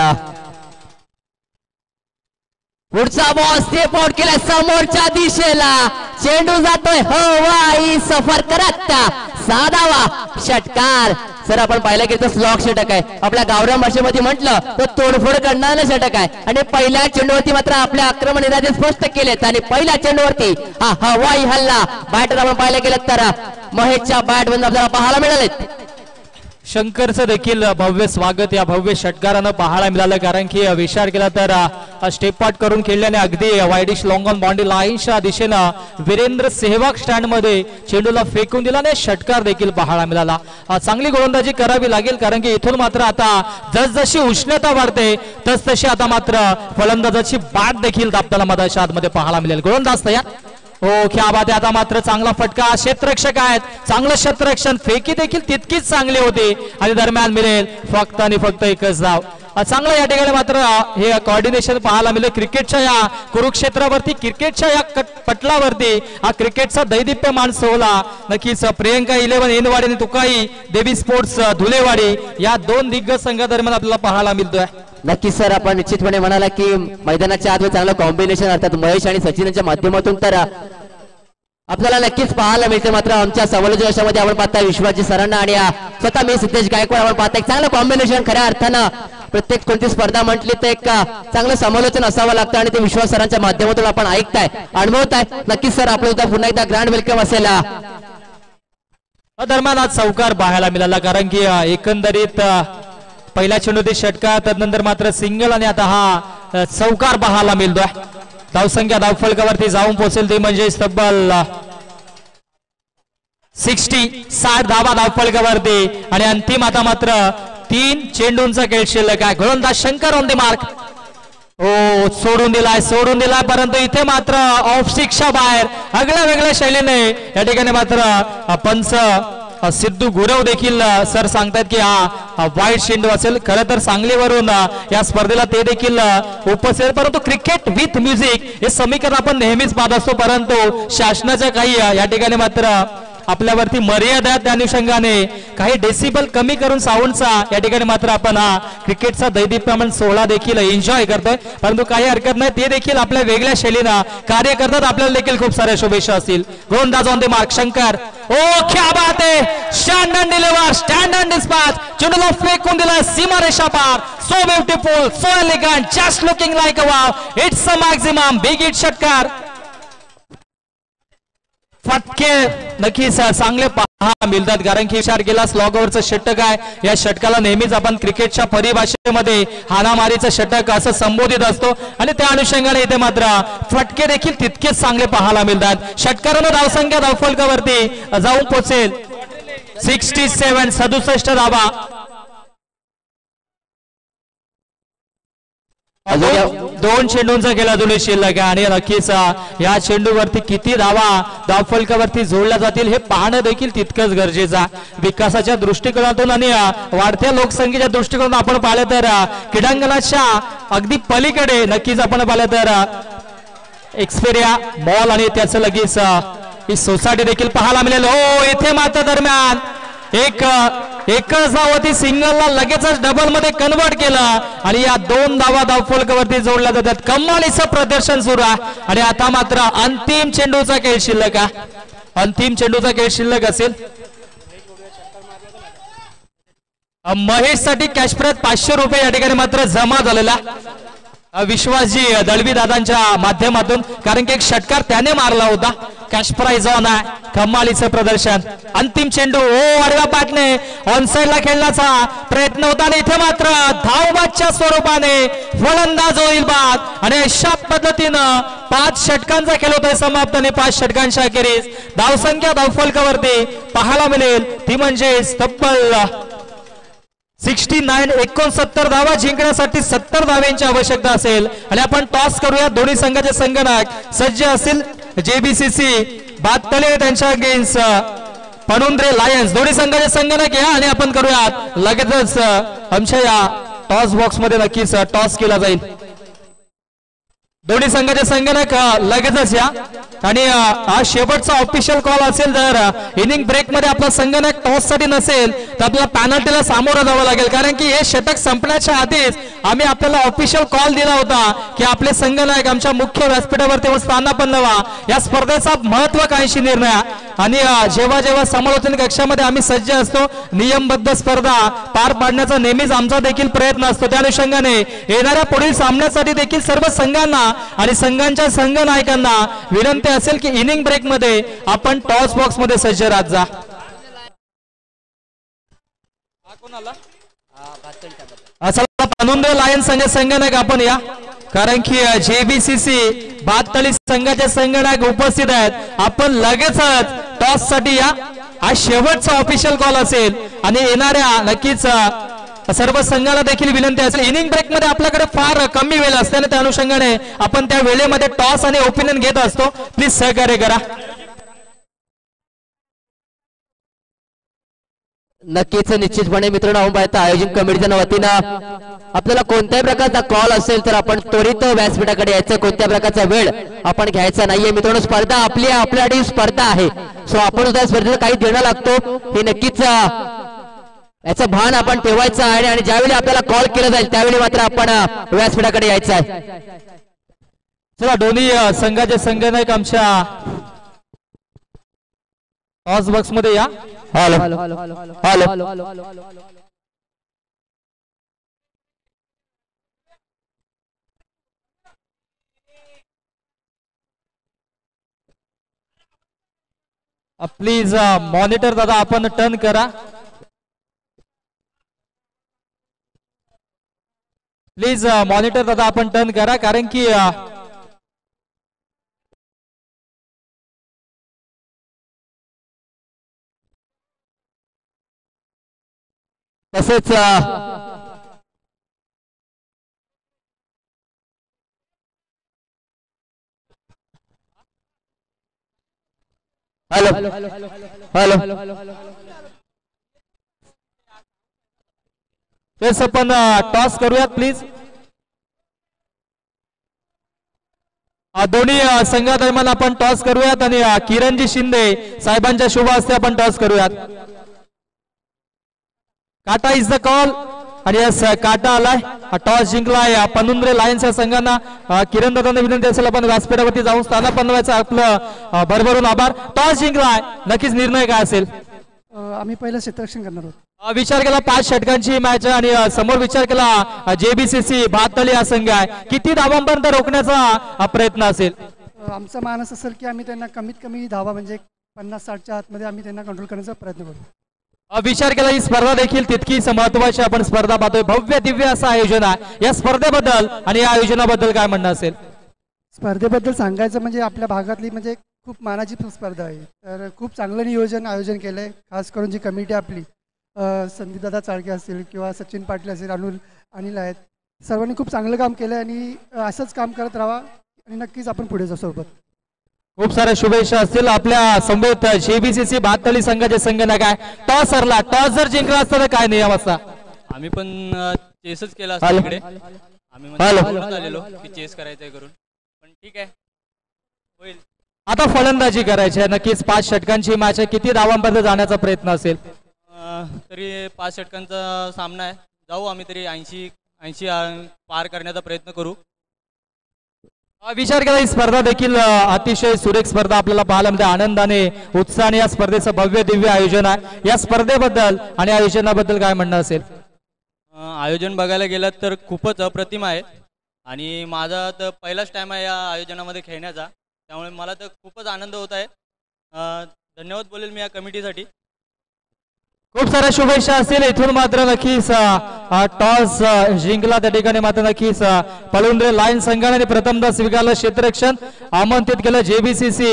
पुढचा बॉल स्टेप आउट केला समोरच्या दिशेला चेंडू जातोय हवाई सफर करत 6 धावा षटकार. सर आपण पाहिलं की स्लॉग षटक आहे. आपल्या गावरान भाषेमध्ये म्हटलं तर तोडफोड करणारं षटक आहे आणि पहिल्या चेंडूवरती मात्र आपल्या आक्रमण इरादे स्पष्ट केलेत आणि पहिल्या चेंडूवरती हा हवाई हल्ला बॅटर आपण पाहिलं गेलं तर महेशच्या बॅट मधून आपल्याला पाहायला मिळाले. शंकरचं देखील भव्य स्वागत या भव्य षटकारानं पाहायला मिळालं, कारण की विचार केला तर स्टेप पार्ट करून खेळल्याने अगदी वाईडिश लॉंग ऑन बाउंड्री लाईनच्या दिशेनं वीरेंद्र सेहवाग स्टँड मध्ये चेंडूला फेकून दिला आणि षटकार देखील पाहायला मिळाला. चांगली गोलंदाजी करावी लागेल, कारण की इथून मात्र आता जसजशी उष्णता वाढते तसतशी आता मात्र फलंदाजाची बाट देखील दाबताना मधाच्या आतमध्ये पाहायला मिळेल. गोलंदाज तयार. हो, क्या बात आहे. आता मात्र चांगला फटका, क्षेत्ररक्षक आहेत, चांगलं क्षेत्ररक्षण, फेकी देखील तितकीच चांगली होती आणि दरम्यान मिळेल फक्त आणि फक्त एकच धाव. चांगलं या ठिकाणी मात्र हे कॉर्डिनेशन पाहायला मिळेल क्रिकेटच्या या कुरुक्षेत्रावरती, क्रिकेटच्या या पटलावरती हा क्रिकेटचा दैदिप्यमान सोहळा नक्कीच प्रियंका 11 एनवाडी आणि तुकाई देवी स्पोर्ट्स धुलेवाडी या दोन दिग्गज संघादरम्यान आपल्याला पाहायला मिळतोय. नक्कीच सर, आपण निश्चितपणे म्हणाला की मैदानाच्या आत चांगलं कॉम्बिनेशन अर्थात महेश आणि सचिनच्या माध्यमातून तर आपल्याला नक्कीच पाहायला मिळते. मात्र आमच्या समालोचक अशामध्ये आपण पाहता विश्वाजी सरांना आणि स्वतः मी सिद्धेश गायकवाड आपण पाहता एक चांगलं कॉम्बिनेशन. खऱ्या अर्थानं प्रत्येक कोणती स्पर्धा म्हटली तर एक चांगलं समालोचन असावं लागतं आणि ते विश्वास सरांच्या माध्यमातून आपण ऐकताय, अनुभवताय. नक्कीच सर, आपलं उद्या पुन्हा एकदा ग्रँड वेलकम असेल. दरम्यान आज चौकार पाहायला मिळाला, कारण की एकंदरीत पहिल्या चेंडूतील षटकार, त्यानंतर मात्र सिंगल आणि आता हा चौकार पाहायला मिळतोय. धावसंख्या धावफलकावरती जाऊन पोहोचेल ते म्हणजे तब्बल 60 धावा धावफलकावरती आणि अंतिम आता मात्र 3 चेंडूंचा खेळ शिल्लक आहे. गोलंदाज शंकर ऑन द मार्क. हो, सोडून दिलाय परंतु इथे मात्र ऑफ शिक्षा बाहेर आगळ्या वेगळ्या शैलीने या ठिकाणी मात्र पंच सिद्धू गुरव देखील सर सांगतात की हा वाईट चेंडू असेल. खरं तर सांगलीवरून या स्पर्धेला ते देखील उपस्थित, परंतु क्रिकेट विथ म्युझिक हे समीकरण आपण नेहमीच पाहत असतो, परंतु शासनाच्या काही या ठिकाणी मात्र आपल्यावरती मर्यादा त्या अनुषंगाने काही डेसिबल कमी करून साऊंडचा या ठिकाणी मात्र आपण हा क्रिकेटचा दैदिप्यमान सोहळा देखील एन्जॉय करतोय, परंतु काही हरकत नाही, ते देखील आपल्या वेगळ्या शैलीनं कार्य करतात. आपल्याला देखील खूप साऱ्या शुभेच्छा असतील. गोलंदाज ऑन द मार्क शंकर. ओ क्या बात है, stand and deliver, stand and dispatch, चेंडूला फेकून दिला सीमारेषा पार. So beautiful, so elegant, just looking like a wow. It's a maximum big hit षटकार. फटके नक्कीच चांगले पाहायला मिळतात, कारण की विचार केला स्लॉगवरचं षटक आहे. या षटकाला नेहमीच आपण क्रिकेटच्या परिभाषेमध्ये हाणामारीचं षटक असं संबोधित असतो आणि त्या अनुषंगाने इथे मात्र फटके देखील तितकेच चांगले पाहायला मिळतात. षटकारानं धावसंख्या धावफलकावरती जाऊन पोहोचेल 67 धावा. दोन चेंडूंचा खेळ अजूनही शिल्लक आहे आणि नक्कीच या चेंडूवरती किती धावा धावफलकावरती जोडल्या जातील हे पाहणं देखील तितकंच गरजेचं. विकासाच्या दृष्टिकोनातून आणि वाढत्या लोकसंख्येच्या दृष्टिकोनातून आपण पाहिलं तर क्रीडांगणाच्या अगदी पलीकडे नक्कीच आपण पाहिलं तर एक्सपेरिया मॉल आणि त्याचं लगेच ही सोसायटी देखील पाहायला मिळेल. हो, इथे मात्र दरम्यान एकच धाव होती, सिंगलला लगेचच डबल मध्ये कन्वर्ट केलं आणि या 2 धावा धावफलकावरती जोडल्या जातात. कमालीचं प्रदर्शन सुरू आहे आणि आता मात्र अंतिम चेंडूचा खेळ शिल्लक आहे. अंतिम चेंडूचा खेळ शिल्लक असेल. महेश साठी कॅश प्राइज 500 रुपये या ठिकाणी मात्र जमा झालेला विश्वासजी दळवी दादांच्या माध्यमातून, कारण की एक षटकार त्याने मारला होता. कॅश प्राइज ऑन आहे, कमालीचं प्रदर्शन. अंतिम चेंडू आडव्या पाटने ऑन साइडला खेळण्याचा प्रयत्न होता आणि इथे मात्र धावबादच्या स्वरूपाने फलंदाज होईल बाद आणि अशा पद्धतीनं 5 षटकांचा खेळ होतोय समाप्त आणि 5 षटकांच्या अखेरीस धावसंख्या धावफलकावरती पाहायला मिळेल ती म्हणजे तब्बल 69 धावा जिंकण्यासाठी 70 धाव्यांची आवश्यकता असेल आणि आपण टॉस करूया. दोन्ही संघाचे संघनायक सज्ज असतील. JBCC बातले त्यांच्या अगेन्स्ट पणुंद्रे लायन्स. दोन्ही संघाचे संघनायक या आणि आपण करूयात लगेचच आमच्या या टॉस बॉक्स मध्ये नक्कीच टॉस केला जाईल. दोन्ही संघाचे संघनायक लगेचच या आणि हा शेवटचा ऑफिशियल कॉल असेल. जर इनिंग ब्रेक मध्ये आपला संघनायक टॉस साठी नसेल तर आपल्याला पॅनल्टीला सामोरं जावं लागेल, कारण की हे षटक संपण्याच्या आधीच आम्ही आपल्याला ऑफिशियल कॉल दिला होता की आपले संघनायक आमच्या मुख्य व्यासपीठावरती स्थानापन्न व्हा. या स्पर्धेचा महत्वाकांक्षी निर्णय आणि जेव्हा जेव्हा समालोचन कक्षामध्ये आम्ही सज्ज असतो, नियमबद्ध स्पर्धा पार पाडण्याचा नेहमीच आमचा देखील प्रयत्न असतो. त्या अनुषंगाने येणाऱ्या पुढील सामन्यासाठी देखील सर्व संघांना आणि संघांच्या संघनायकांना विनंती असेल की इनिंग ब्रेक मध्ये आपण टॉस बॉक्स मध्ये सज्ज राहत जा. चला पानुंदे लायन्स संघ संघनायक आपण या, कारण की JBCC भाततळी संघाचे संघनायक उपस्थित आहेत. आपण लगेचच टॉस साठी या. हा शेवटचा ऑफिशियल कॉल असेल आणि येणाऱ्या नक्कीच सर्व संघाला देखील विनंती असेल. इनिंग ब्रेक मध्ये आपल्याकडे फार कमी वेळ असते आणि त्या अनुषंगाने आपण त्या वेळेमध्ये टॉस आणि ओपिनियन घेत असतो. प्लीज सहकार्य करा. नक्कीच निश्चितपणे मित्रांनो, आपण पाहता आयोजन कमिटीच्या वतीनं आपल्याला कोणत्याही प्रकारचा कॉल असेल तर आपण त्वरित व्यासपीठाकडे यायचं. कोणत्या प्रकारचा वेळ आपण घ्यायचा नाहीये मित्रांनो. स्पर्धा आपल्यासाठी स्पर्धा आहे. सो आपण त्या स्पर्धेला काही देणं लागतो हे नक्कीच याचं भान आपण ठेवायचं आहे. आणि ज्यावेळी आपल्याला कॉल केला जाईल त्यावेळी मात्र आपण व्यासपीठाकडे यायचं आहे. चला दोन्ही संघाचे संघनायक आमच्या टॉस बॉक्स मध्ये या. हॅलो प्लीज मॉनिटर दादा आपण टर्न करा. प्लीज मॉनिटर दादा आपण टर्न करा, कारण की तसेच हॅलो तेच आपण टॉस करूयात प्लीज. दोन्ही संघादरम्यान आपण टॉस करूयात आणि किरणजी शिंदे साहेबांच्या शुभ हस्ते आपण टॉस करूयात. काटा इज द कॉल आणि यस काटा आलाय. टॉस जिंकलाय पनुंद्रे लायन्स या संघांना. किरण दादांना विनंती असेल आपण व्यासपीठावरती जाऊन स्थान बनवायचं. आपलं भरभरून आभार. टॉस जिंकलाय, नक्कीच निर्णय काय असेल? आम्ही पहिलं क्षेत्ररक्षण करणार आहोत. विचार केला 5 षटकांची मॅच आणि समोर विचार केला JBCC भाततळी हा संघ आहे. किती धावांपर्यंत रोखण्याचा प्रयत्न असेल? आमचा मानस असेल की आम्ही त्यांना कमीत कमी धावा म्हणजे 50-60च्या आतमध्ये आम्ही त्यांना कंट्रोल करण्याचा प्रयत्न करू. विचार केला ही स्पर्धा देखील तितकीच महत्वाची आपण स्पर्धा पाहतोय. भव्य दिव्य असं आयोजन आहे. या स्पर्धेबद्दल आणि या आयोजनाबद्दल काय म्हणणं असेल? स्पर्धेबद्दल सांगायचं म्हणजे आपल्या भागातली म्हणजे खूप मानाची स्पर्धा आहे. तर खूप चांगलं आयोजन केलंय. खास करून जी कमिटी आपली संदीपदादा चाळके असतील किंवा सचिन पाटील असेल, अनिल आहेत, सर्वांनी खूप चांगलं काम केलंय आणि असंच काम करत राहा आणि नक्कीच आपण पुढे जाऊ सोबत. खूप साऱ्या शुभेच्छा असतील आपल्या समवेत JBCC भाततळी संघाचे संघनायक आहे. टॉस हरला, टॉस जर जिंकला असता तर काय नियम असता? आम्ही पण चेसच केला असता इकडे. आम्ही आलेलो की चेस करायचंय करून, पण ठीक आहे होईल. आता फलंदाजी करायची आहे. नक्कीच 5 षटकांची मॅच आहे. किती धावांपर्यंत जाण्याचा प्रयत्न असेल? तरी 5 षटकांचा सामना आहे. जाऊ आम्ही तरी 80 पार करण्याचा प्रयत्न करू. विचार केला ही स्पर्धा देखील अतिशय सुरेख स्पर्धा आपल्याला पाहायला मिळते. आनंदाने उत्साहाने या स्पर्धेचं भव्य दिव्य आयोजन आहे. या स्पर्धेबद्दल आणि आयोजनाबद्दल काय म्हणणं असेल? आयोजन बघायला गेलं तर खूपच अप्रतिम आहे आणि माझा तर पहिलाच टाइम आहे या आयोजनामध्ये खेळण्याचा, त्यामुळे मला तर खूपच आनंद होत आहे. धन्यवाद बोलेल मी या कमिटीसाठी. खूप साऱ्या शुभेच्छा असतील. इथून मात्र नक्कीच टॉस जिंकला त्या ठिकाणी मात्र नक्कीच पलुंद्रे लायन्स संघाने प्रथमदा स्वीकारलं क्षेत्ररक्षण. आमंत्रित केलं JBCC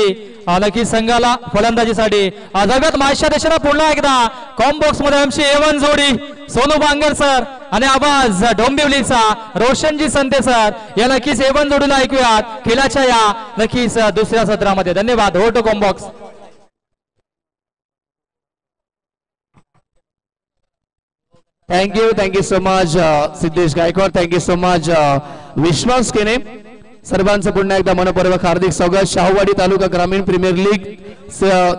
नक्कीच संघाला फलंदाजीसाठी. जाऊयात महाराष्ट्र देशाला पुन्हा एकदा कॉम्बॉक्स मध्ये आमची A1 जोडी सोनू बांगर सर आणि आवाज डोंबिवलीचा रोशनजी संते सर या नक्कीच A1 जोडीला ऐकूयात खेळाच्या या नक्कीच दुसऱ्या सत्रामध्ये. धन्यवाद. हो टू कॉम्बॉक्स. Thank you so much Siddhesh Gaikwad. Thank you so much Vishwas Kene. सर्वांचं पुन्हा एकदा मनपूर्वक हार्दिक स्वागत. शाहूवाडी तालुका ग्रामीण प्रीमियर लीग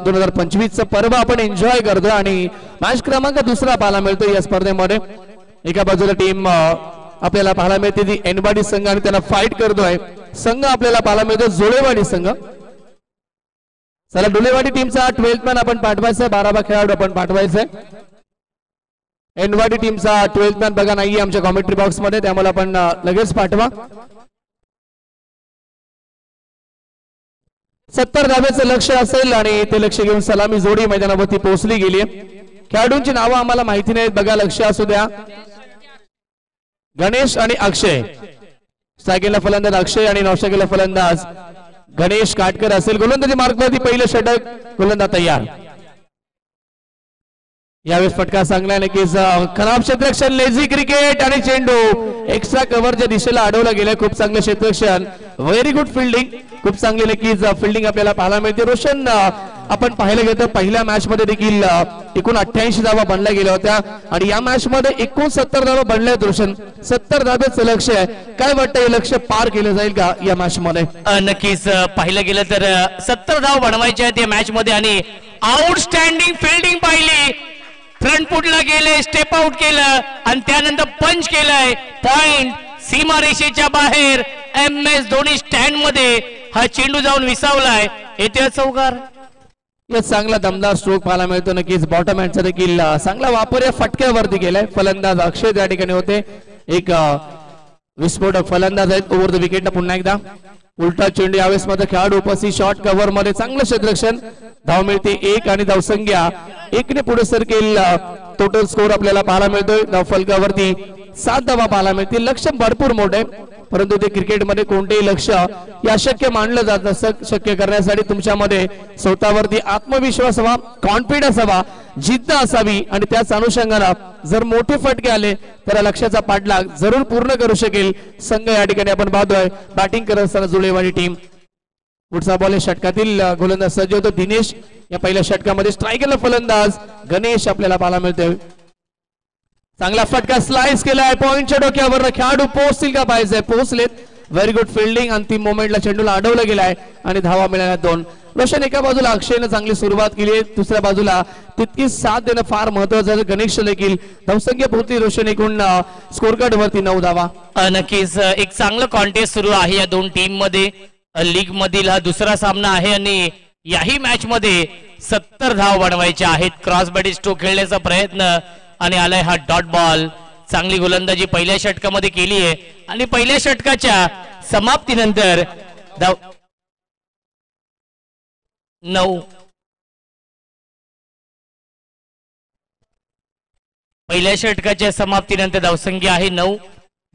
2025चं पर्व आपण एन्जॉय करतोय आणि मॅच क्रमांक 2 पाहायला मिळतो या स्पर्धेमध्ये. एका बाजूला टीम आपल्याला पाहायला मिळते ती एनवाडी संघ आणि त्यांना फाईट करतोय संघ आपल्याला पाहायला मिळतो जोळेवाडी संघ. चला डोलेवाडी टीमचा 12th मॅन आपण पाठवायचा, 12 खेळाडू आपण पाठवायचंय. एनवाडी टीमचा 12th मॅन बघा नाहीये आमच्या कॉमेंट्री बॉक्स मध्ये, त्यामुळे आपण लगेच पाठवा. 70 धाब्याचं लक्ष असेल आणि ते लक्ष घेऊन सलामी जोडी मैदानावरती पोहोचली गेली. खेळाडूंची नावं आम्हाला माहिती नाहीत, बघा लक्ष असू द्या. गणेश आणि अक्षय. स्ट्रायकिंगला फलंदाज अक्षय आणि नॉनस्ट्रायकिंगला फलंदाज गणेश काटकर असेल. गोलंदाजी मार्कवरती पहिलं षटक, गोलंदाज तयार. यावेळेस फटका चांगला नक्कीच. खराब क्षेत्ररक्षण, लेझी क्रिकेट आणि चेंडू एक्स्ट्रा कव्हरच्या दिशेला अडवला गेला. खूप चांगलं क्षेत्ररक्षण, व्हेरी गुड फिल्डिंग, खूप चांगली नक्कीच फिल्डिंग आपल्याला पाहायला मिळते. रोशन, आपण पाहिलं गेलं पहिल्या मॅच मध्ये देखील एकूण 88 धावा बनल्या गेल्या होत्या आणि या मॅच मध्ये 69 धावा बनल्या आहेत. रोशन, 70 धाब्याचं लक्ष्य आहे. काय वाटतं, हे लक्ष्य पार केलं जाईल का या मॅच मध्ये? नक्कीच पाहिलं गेलं तर 70 धाव बनवायचे आहेत या मॅच मध्ये आणि आउटस्टँडिंग फिल्डिंग पाहिली. फ्रंट फुटला गेले, स्टेप आउट केलं आणि त्यानंतर पंच केलंय. पॉइंट सीमारेषेच्या बाहेर. MS धोनी स्टँड मध्ये हा चेंडू जाऊन विसावलाय. येते चौकार. चांगला दमदार स्ट्रोक पाहायला मिळतो. नक्कीच बॉटम हँडचा देखील चांगला वापर या फटक्यावरती केलाय. फलंदाज अक्षय त्या ठिकाणी होते. एक विस्फोटक फलंदाज आहेत. ओव्हर द विकेट पुन्हा एकदा उलटा चेंडू. यावेळेस मध्ये खेळाडू उपस्थित. शॉर्ट कव्हर मध्ये चांगलं क्षेत्ररक्षण. धाव मिळते 1 आणि धावसंख्या 1 ने पुढे सरकेल. टोटल स्कोर आपल्याला पाहायला मिळतोय. धाव फलकावरती 7 धावा पाहायला मिळतील. लक्ष्य भरपूर मोठे, परंतु ते क्रिकेटमध्ये कोणतेही लक्ष हे अशक्य मानलं जात असतं. शक्य करण्यासाठी तुमच्यामध्ये स्वतःवरती आत्मविश्वास हवा, कॉन्फिडन्स हवा, जिद्द असावी आणि त्याच अनुषंगाने जर मोठे फटके आले तर लक्ष्याचा पाठलाग जरूर पूर्ण करू शकेल संघ. या ठिकाणी आपण पाहतोय बॅटिंग करत असताना जुळेवाडी टीम. पुढचा बॉल षटकातील गोलंदाज सज्ज होतो दिनेश. या पहिल्या षटकामध्ये स्ट्रायकरला फलंदाज गणेश आपल्याला पाहायला मिळतोय. चांगला फटका स्लाइस केलाय. पॉइंटच्या डोक्यावर खेळाडू पोहोचतील का पाहिजे, पोहोचलेत. Very good fielding. अंतिम मोमेंटला चेंडूला अडवलं गेलाय आणि धावा मिळाल्या 2. रोशन, एका बाजूला अक्षयने चांगली सुरुवात केली आहे, दुसऱ्या बाजूला तितकी साथ देणं फार महत्वाचं आहे. गणेश देखील धावसंख्या पुरती. रोशन एकूण स्कोर कार्ड वरती 9 धावा. नक्कीच एक चांगलं कॉन्टेस्ट सुरू आहे या दोन टीम मध्ये. लीग मधील हा दुसरा सामना आहे आणि याही मॅच मध्ये 70 धाव बनवायचे आहेत. क्रॉस बॅटी स्ट्रोक खेळण्याचा प्रयत्न आणि आलाय हा डॉट बॉल. चांगली गोलंदाजी पहिल्या षटकामध्ये केली आहे आणि पहिल्या षटकाच्या समाप्तीनंतर धाव 9. पहिल्या षटकाच्या समाप्तीनंतर धावसंख्या आहे 9.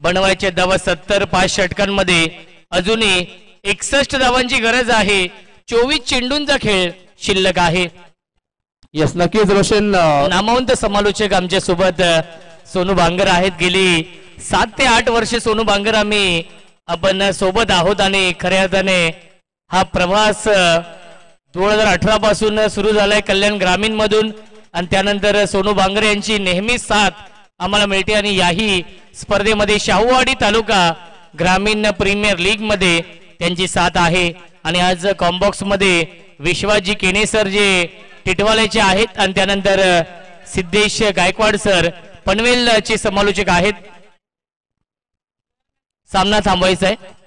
बनवायचे धावा 70. 5 षटकांमध्ये अजूनही 61 धावांची गरज आहे. 24 चेंडूंचा खेळ शिल्लक आहे. यस, नक्कीच रोशन. नामवंत समालोचक आमच्या सोबत सोनू बांगर आहेत. गेली 7 ते 8 वर्ष सोनू बांगर आपण सोबत आहोत आणि खऱ्या अर्थाने हा प्रवास 2018 पासून सुरू झालाय कल्याण ग्रामीण मधून आणि त्यानंतर सोनू बांगर यांची नेहमीच साथ आम्हाला मिळते आणि याही स्पर्धेमध्ये शाहूवाडी तालुका ग्रामीण प्रीमियर लीग मध्ये त्यांची साथ आहे. आणि आज कॉम्बॉक्स मध्ये विश्वाजी केने सर जे टिटवाल्याचे आहेत आणि त्यानंतर सिद्धेश गायकवाड सर पनवेलचे समालोचक आहेत. सामना थांबवायचा आहे.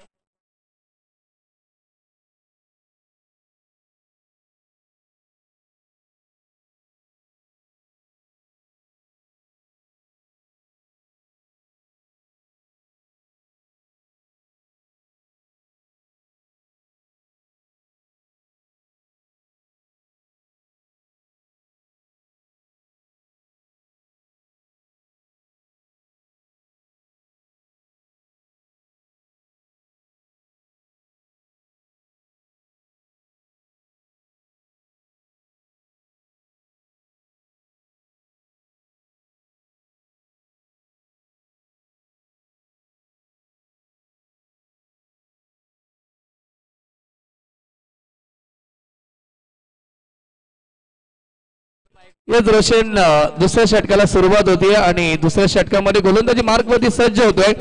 याच रोशन दुसऱ्या षटकाला सुरुवात होती आणि दुसऱ्या षटकामध्ये गोलंदाजी मार्क वरती सज्ज होतोय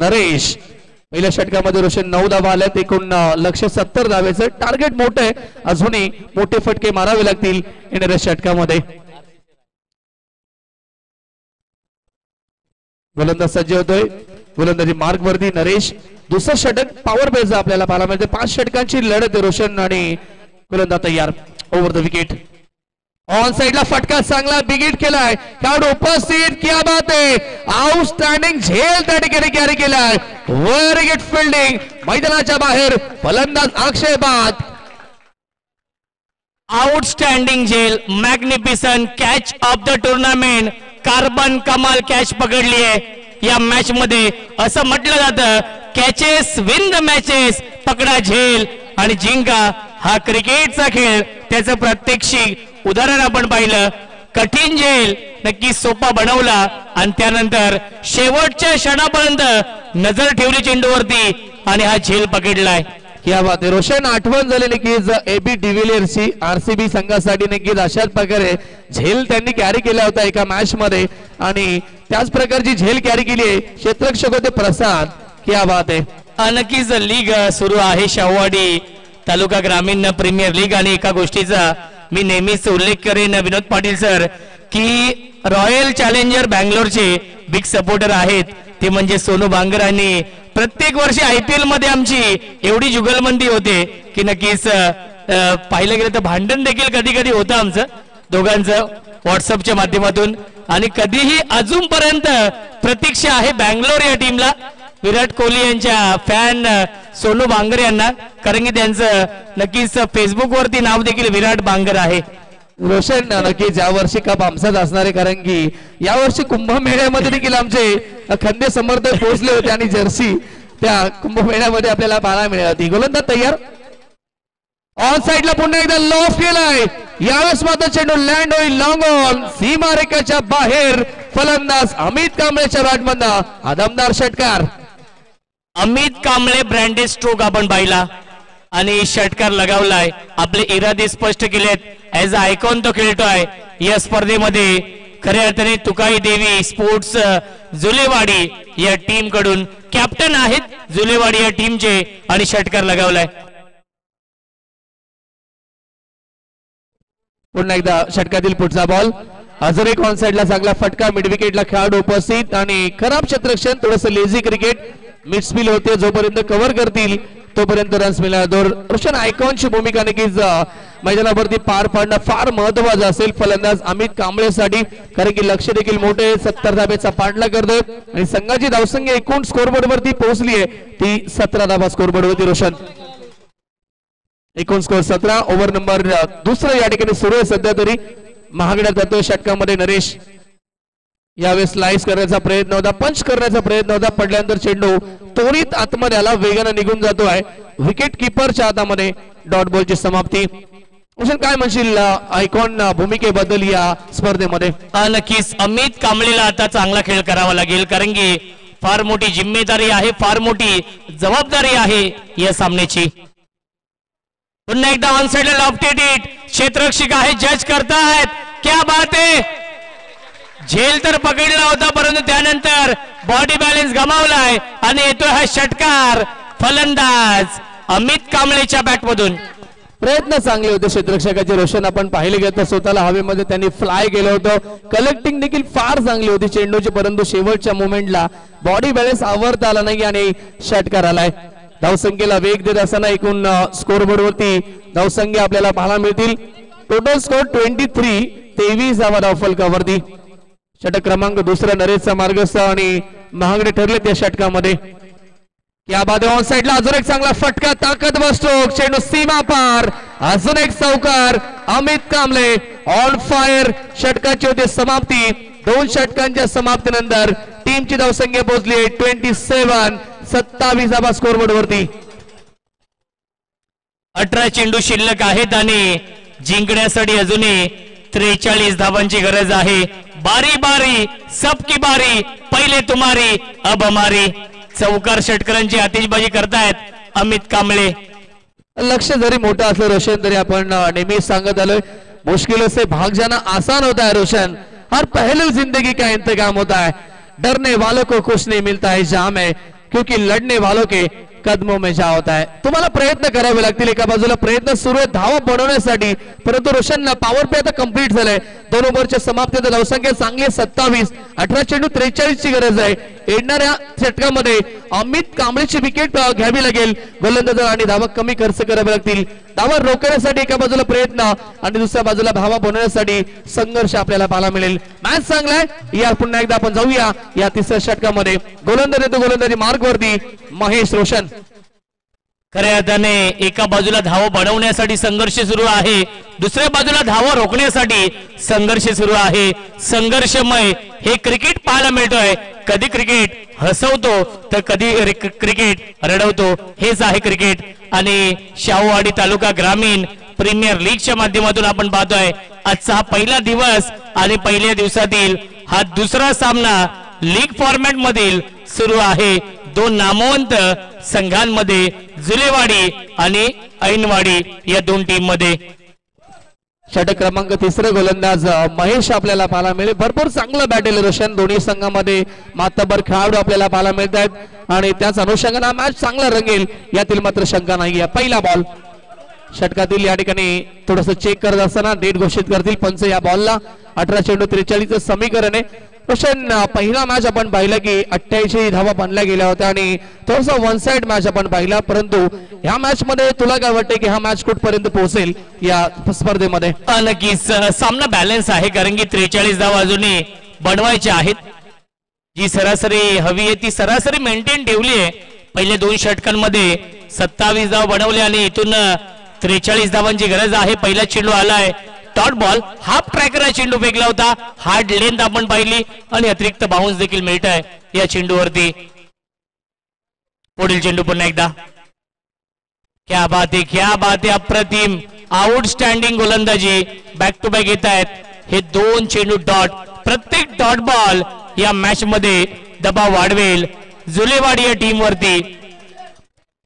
नरेश. पहिल्या षटकामध्ये रोशन 9 धावा आल्यात. एकूण लक्ष्य 70 धावेचं टार्गेट मोठं आहे. अजूनही मोठे फटके मारावे लागतील येणाऱ्या षटकामध्ये. गोलंदाज सज्ज होतोय. गोलंदाजी मार्क वरती नरेश. दुसरं षटक पॉवर बेस आपल्याला पाहायला मिळते. 5 षटकांची लढत आहे. रोशन आणि गोलंदाज तयार. Over the wicket. ऑन साइडला फटका चांगला बिगिट केलाय. खेळाडू उपस्थित. क्या बात आहे. आउटस्टँडिंग झेल त्या ठिकाणी कॅरी केलाय. Very good fielding. मैदानाच्या बाहेर फलंदाज अक्षय बाद. आउटस्टँडिंग झेल, magnificent catch of the tournament, carbon कमाल कॅच पकडली आहे या मॅच मध्ये. असं म्हटलं जातं कॅचेस विन द मॅचेस, पकडा झेल आणि जिंका. हा क्रिकेटचा खेळ, त्याचं प्रात्यक्षिक उदाहरण आपण पाहिलं. कठीण झेल नक्की सोपा बनवला आणि त्यानंतर शेवटच्या क्षणापर्यंत नजर ठेवली चेंडूवरती आणि हा झेल पकडलाय. क्या बात आहे रोशन. आठवण झाली नक्कीच एबी डिव्हिलियर्सची आरसीबी संघासाठी. नक्कीच अशाच प्रकारे झेल त्यांनी कॅरी केला होता एका मॅच मध्ये आणि त्याच प्रकारची झेल कॅरी केली आहे क्षेत्ररक्षक होते प्रसाद. क्या बात आहे. नक्कीच लीग सुरू आहे शाहूवाडी तालुका ग्रामीण प्रीमियर लीग. आणि एका गोष्टीचा मी नेहमीच उल्लेख करेन विनोद पाटील सर, की रॉयल चॅलेंजर बँगलोरचे बिग सपोर्टर आहेत ते म्हणजे सोनू बांगर. आणि प्रत्येक वर्षी IPL मध्ये आमची एवढी जुगलबंदी होते की नक्कीच पाहिलं गेलं तर भांडण देखील कधी कधी होतं आमचं दोघांचं व्हॉट्सअपच्या माध्यमातून. आणि कधीही अजूनपर्यंत प्रतीक्षा आहे बँगलोर या टीमला, विराट कोहली यांच्या फॅन सोनू बांगर यांना, कारण की त्यांचं नक्कीच फेसबुक वरती नाव देखील विराट बांगर आहे. रोशन नक्कीच यावर्षी कप आमचाच असणार आहे, कारण की यावर्षी कुंभमेळ्यामध्ये देखील आमचे खंदे समर्थक पोहोचले होते आणि जर्सी त्या कुंभमेळ्यामध्ये आपल्याला पाहायला मिळाली होती. गोलंदाज तयार, ऑन साइडला पुन्हा एकदा लॉफ केलाय. यावेळेस मात्र चेंडू लँड होईल लॉंग ऑन, सीमारेषेच्या बाहेर. फलंदाज अमित कांबळेच्या बॅटमधनं हा दमदार षटकार. अमित कांबळे ब्रँडेड स्ट्रोक आपण पाहिला आणि षटकार लगावलाय. आपले इरादे स्पष्ट केलेत. ऍज अ आयकॉन तो खेळतोय या स्पर्धेमध्ये. खऱ्या अर्थाने तुकाई देवी स्पोर्ट्स जुलेवाडी या टीम कडून कॅप्टन आहेत जुलेवाडी या टीमचे आणि षटकार लगावलाय. पुन्हा एकदा षटकातील पुढचा बॉल. अजून एक ऑन साइडला चांगला फटका. मिड विकेटला खेळाडू उपस्थित आणि खराब क्षेत्ररक्षण, थोडंसं लेझी क्रिकेट. मिड स्पिल होते, जोपर्यंत कव्हर करतील तोपर्यंत रन्स मिळणार. रोशन आयकॉनची भूमिका नक्कीच मैदानावरती पार पाडणं फार महत्वाचं असेल फलंदाज अमित कांबळेसाठी, कारण की लक्ष देखील मोठे 70 धाब्याचा पाठला करतोय आणि संघाची धावसंख्या एकूण स्कोरबोर्ड वरती पोहोचली आहे ती 17 धाबा स्कोरबोर्ड वरती. रोशन एकूण स्कोर 17. ओव्हर नंबर दुसरं या ठिकाणी सुरू आहे सध्या तरी. महागड्यात जातोय षटकामध्ये नरेश. यावेळेस स्लाइस करण्याचा प्रयत्न होता, पंच करण्याचा प्रयत्न होता, पडल्यानंतर चेंडू त्वरित आतमध्ये आला, वेगाने निघून जातोय. विकेट किपरच्या हातामध्ये डॉट बॉलची समाप्ती. काय म्हणशील आयकॉन भूमिकेबद्दल या स्पर्धेमध्ये? नक्कीच अमित कांबळेला आता चांगला खेळ करावा लागेल, कारण की फार मोठी जिम्मेदारी आहे, फार मोठी जबाबदारी आहे या सामन्याची. पुन्हा एकदा ऑन साइडला लॉफ्टेड हिट, क्षेत्ररक्षक आहे, जज करतायत. क्या बात आहे. झेल तर पकडला होता परंतु त्यानंतर बॉडी बॅलन्स गमावलाय आणि येतोय हा षटकार फलंदाज अमित कांबळेच्या बॅटमधून. प्रयत्न चांगले होते क्षेत्ररक्षकाचे. रोशन आपण पाहिले गेलं तर स्वतःला हवेमध्ये त्यांनी फ्लाय केलं होतं. कलेक्टिंग देखील फार चांगली होती चेंडूची, परंतु शेवटच्या मोमेंटला बॉडी बॅलन्स आवरता आला नाही आणि षटकार आलाय. धावसंख्येला वेग देत असताना एकूण स्कोरबोर्ड वरती धावसंख्या आपल्याला पाहायला मिळतील. टोटल स्कोर 23, 23 धावा धावफलकावरती. षटक क्रमांक दुसरा नरेशचा मार्गस्थ आणि महागडे ठरले त्या षटकामध्ये. या बाद ऑन साइडला अजून एक चांगला फटका, ताकदवर स्ट्रोक, चेंडू सीमा पार, अजून एक चौकार. Amit Kamble on fire. षटकाची होते समाप्ती. 2 षटकांच्या समाप्तीनंतर टीमची धावसंख्या पोहोचली 27, 27 धावा स्कोरबोर्ड वरती. 18 चेंडू शिल्लक आहेत आणि जिंकण्यासाठी अजूनही 43 धावांची गरज आहे. बारी बारी सबकी बारी, पहिले तुम्हारी अब हमारी. चौकार षटकारांची आतिषबाजी करतायत अमित कांबळे. लक्ष जरी मोठं असलं रोशन, तरी आपण नेहमी सांगत आलोय मुश्किलों से भाग जाना आसान होता है रोशन, हर पहलू जिंदगी का इंतजाम होता है. डरने वालों को कुछ नहीं मिलता है जाम है, क्योंकि लढने वालों के कदमों में जा होता है. तुम्हाला प्रयत्न करावे लागतील. एका बाजूला प्रयत्न सुरू आहे धावा बनवण्यासाठी, परंतु रोशन पॉवर प्ले आता कंप्लीट झालाय. 2 ओव्हरच्या समाप्तीत धावसंख्या चांगली 27, 18 चेंडू 43 ची गरज आहे. येणाऱ्या षटकामध्ये अमित कांबळेची विकेट घ्यावी लागेल. गोलंदाज आणि धावा कमी खर्च करावे लागतील. धावा रोखण्यासाठी एका बाजूला प्रयत्न आणि दुसऱ्या बाजूला धावा बनवण्यासाठी संघर्ष आपल्याला पाहायला मिळेल. मॅच चांगलाय. या पुन्हा एकदा आपण जाऊया या तिसऱ्या षटकामध्ये. गोलंदाज येतो गोलंदाजी मार्ग वरती महेश रोशन. खऱ्या अर्थाने एका बाजूला धाव बनवण्यासाठी संघर्ष सुरू आहे, दुसऱ्या बाजूला धाव रोखण्यासाठी संघर्ष सुरू आहे. संघर्षमय हे क्रिकेट पाहायला मिळतोय. कधी क्रिकेट हसवतो तर कधी क्रिकेट रडवतो. हेच आहे क्रिकेट. आणि शाहूवाडी तालुका ग्रामीण प्रीमियर लीगच्या माध्यमातून आपण पाहतोय आजचा हा पहिला दिवस आणि पहिल्या दिवसातील हा दुसरा सामना लीग फॉर्मॅट मधील सुरू आहे. दोन नामवंत संघांमध्ये जुलेवाडी आणि ऐनवाडी या दोन टीम मध्ये. षटक क्रमांक 3 गोलंदाज महेश आपल्याला पाहायला मिळेल. भरपूर चांगलं बॅटल रोशन दोन्ही संघामध्ये मातबर खेळाडू आपल्याला पाहायला मिळत आहेत आणि त्याच अनुषंगाने मॅच चांगला रंगेल यातील मात्र शंका नाही. पहिला बॉल षटकातील या ठिकाणी थोडस चेक करत असताना डेट घोषित करतील पंच या बॉलला. 18 चेंडू 43 समीकरण आहे. रोशन पहिला मॅच आपण पाहिला की 88 धावा बनल्या गेल्या होत्या आणि थोडासा वन साइड मॅच आपण पाहिला, परंतु ह्या मॅच मध्ये तुला काय वाटतं की हा मॅच कुठपर्यंत पोहोचेल या स्पर्धेमध्ये? नक्कीच सामना बॅलन्स आहे, कारण की 43 धावा अजूनही बनवायच्या आहेत. जी सरासरी हवी आहे ती सरासरी मेंटेन ठेवली आहे. पहिल्या 2 षटकांमध्ये 27 धावा बनवले आणि इथून 43 धावांची गरज आहे. पहिला चेंडू आलाय डॉट बॉल, हाफ ट्रॅकर चेंडू फेकला होता, हार्ड लेंथ आपण पाहिली आणि अतिरिक्त बाउन्स देखील मिळत आहे या चेंडूवरती. पुढील चेंडू पुन्हा एकदा. क्या बात आहे, क्या बात आहे, अप्रतिम आउटस्टँडिंग गोलंदाजी बॅक टू बॅक येत आहेत. हे 2 चेंडू डॉट, प्रत्येक डॉट बॉल या मॅच मध्ये दबाव वाढवेल जुलेवाडी या टीम वरती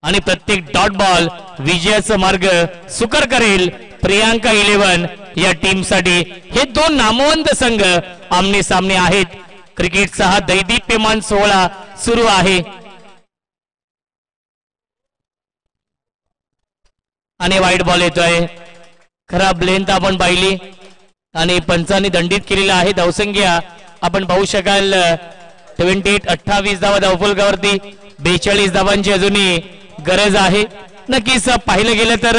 आणि प्रत्येक डॉट बॉल विजयाचा मार्ग सुकर करेल प्रियांका 11 या टीम साठी. हे 2 नामवंत संघ आमने सामने आहेत. क्रिकेटचा हा दैदिप्यमान सोहळा सुरू आहे आणि वाईट बॉल येतोय. खराब लेंथ आपण पाहिली आणि पंचांनी दंडित केलेला आहे. धावसंख्या आपण पाहू शकाल 28 धावा धावफलकावरती. 42 धावांची अजूनही गरज आहे. नक्कीच पाहिलं गेलं तर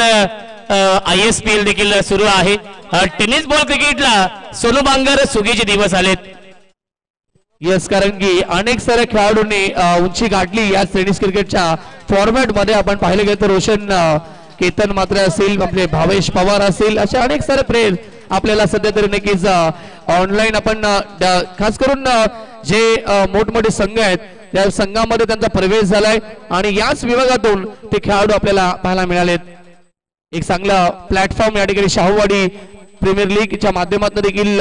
ISPL देखील सुरू आहे. टेनिस बॉल क्रिकेटला सोनू बांगर सुगीचे दिवस आलेत. यस, कारण की अनेक साऱ्या खेळाडूंनी उंची गाठली या टेनिस क्रिकेटच्या फॉर्मॅट मध्ये. आपण पाहिलं गेलं तर रोशन केतन मात्र असेल, आपले भावेश पवार असेल, असे अनेक सारे प्लेयर आपल्याला सध्या तरी नक्कीच ऑनलाईन आपण खास करून जे मोठमोठे संघ आहेत त्या संघामध्ये त्यांचा प्रवेश झालाय आणि याच विभागातून ते खेळाडू आपल्याला पाहायला मिळालेत. एक चांगला प्लॅटफॉर्म या ठिकाणी शाहूवाडी प्रीमियर लीगच्या माध्यमातून देखील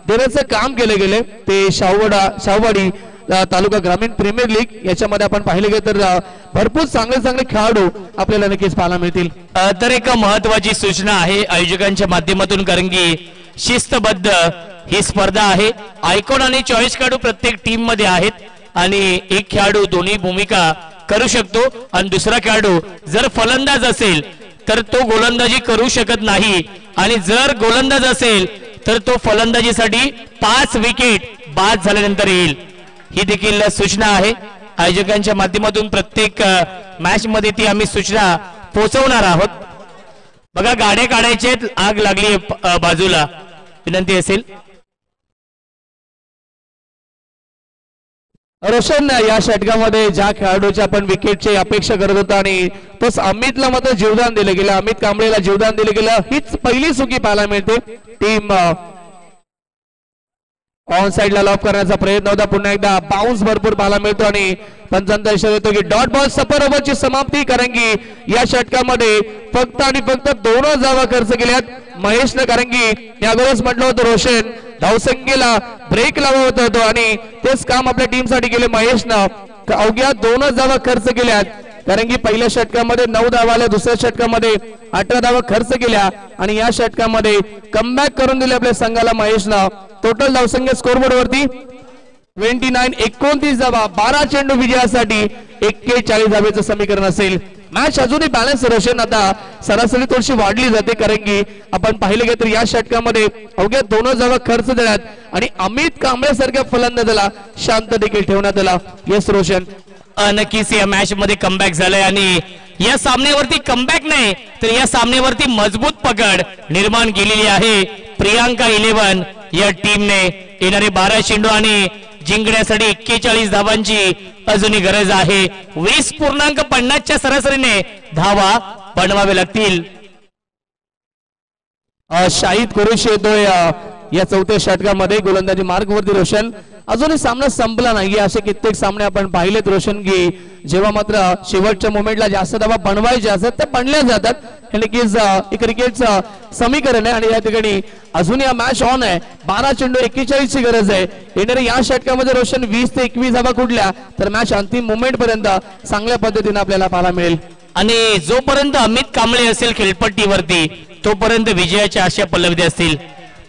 देण्याचं काम केलं गेले. ते शाहूवाडी तालुका ग्रामीण प्रीमियर लीग याच्यामध्ये आपण पाहिले गेले तर भरपूर चांगले खेळाडू आपल्याला नक्कीच पाहायला मिळतील. तर एक महत्वाची सूचना आहे आयोजकांच्या माध्यमातून, कारण की शिस्तबद्ध ही स्पर्धा आहे. आयकॉन आणि चॉईस खेळाडू प्रत्येक टीम मध्ये आहेत आणि एक खेळाडू दोन्ही भूमिका करू शकतो आणि दुसरा खेळाडू जर फलंदाज असेल तर तो गोलंदाजी करू शकत नाही आणि जर गोलंदाज असेल तर तो फलंदाजीसाठी 5 विकेट बाद झाल्यानंतर येईल. ही देखील सूचना आहे आयोजकांच्या माध्यमातून. प्रत्येक मॅच मध्ये ती आम्ही सूचना पोहोचवणार आहोत. बघा गाड्या काढायचे, आग लागली बाजूला, विनंती असेल. रोशन या षटकामध्ये ज्या खेळाडूची आपण विकेटची अपेक्षा करत होतो आणि तोच अमितला मात्र जीवदान दिलं गेलं, अमित कांबळेला जीवदान दिलं गेलं. हीच पहिली चुकी पाहायला मिळते. टीम ऑन साइडला लॉक करण्याचा प्रयत्न होता. पुन्हा एकदा बाउन्स भरपूर पाहायला मिळतो आणि पंचांचा इशारा येतो की डॉट बॉल सपर ओव्हरची समाप्ती, कारण की या षटकामध्ये फक्त आणि फक्त 2 धावा खर्च केल्यात महेशनं. कारण की यावेळेस म्हटलं होतं रोशन धावसंख्येला ब्रेक लावा होता तो आणि तेच काम आपल्या टीमसाठी केले महेशनं. अवघ्या 2 धावा खर्च केल्यात, कारण की पहिल्या षटकामध्ये 9 धावा आल्या, दुसऱ्या षटकामध्ये 18 धावा खर्च केल्या आणि या षटकामध्ये कमबॅक करून दिले आपल्या संघाला महेशनं. टोटल धावसंख्या स्कोरबोर्ड वरती 29 धावा, 12 चेंडू विजयासाठी 41 धावेचं समीकरण असेल. मॅच अजूनही बॅलन्स. रोशन आता सरासरी थोडीशी वाढली जाते, कारण की आपण पाहिले गेले तर या षटकामध्ये अवघ्या 2 धावा खर्च देण्यात आणि अमित कांबळे सारख्या फलंदाजाला शांत देखील ठेवण्यात आला. येस रोशन, नक्कीच या मॅच मध्ये कमबॅक झालंय आणि या सामन्यावरती कमबॅक नाही तर या सामन्यावरती मजबूत पकड निर्माण केलेली आहे प्रियांका 11 या टीमने. येणारे 12 चेंडू आणि जिंकण्यासाठी 41 धावांची अजूनही गरज आहे. 20.50च्या सरासरीने धावा बनवावे लागतील. शाहिद कुरेशी येतोय या चौथ्या षटकामध्ये गोलंदाजी मार्गवरती. रोशन अजूनही सामना संपला नाहीये. असे कित्येक सामने आपण पाहिलेत रोशन की जेव्हा मात्र शेवटच्या मोमेंटला जास्त धावा बनवायचे असतात त्या बनल्या जातात. हे नक्कीच क्रिकेटचं समीकरण आहे आणि या ठिकाणी अजूनही हा मॅच ऑन आहे. 12 चेंडू 41 ची गरज आहे. येणाऱ्या या षटकामध्ये रोशन 20 ते 21 धावा कुठल्या तर मॅच अंतिम मोमेंट पर्यंत चांगल्या पद्धतीने आपल्याला पाहायला मिळेल. आणि जोपर्यंत अमित कांबळे असेल खेळपट्टीवरती तोपर्यंत विजयाच्या आशा पल्लवित असतील.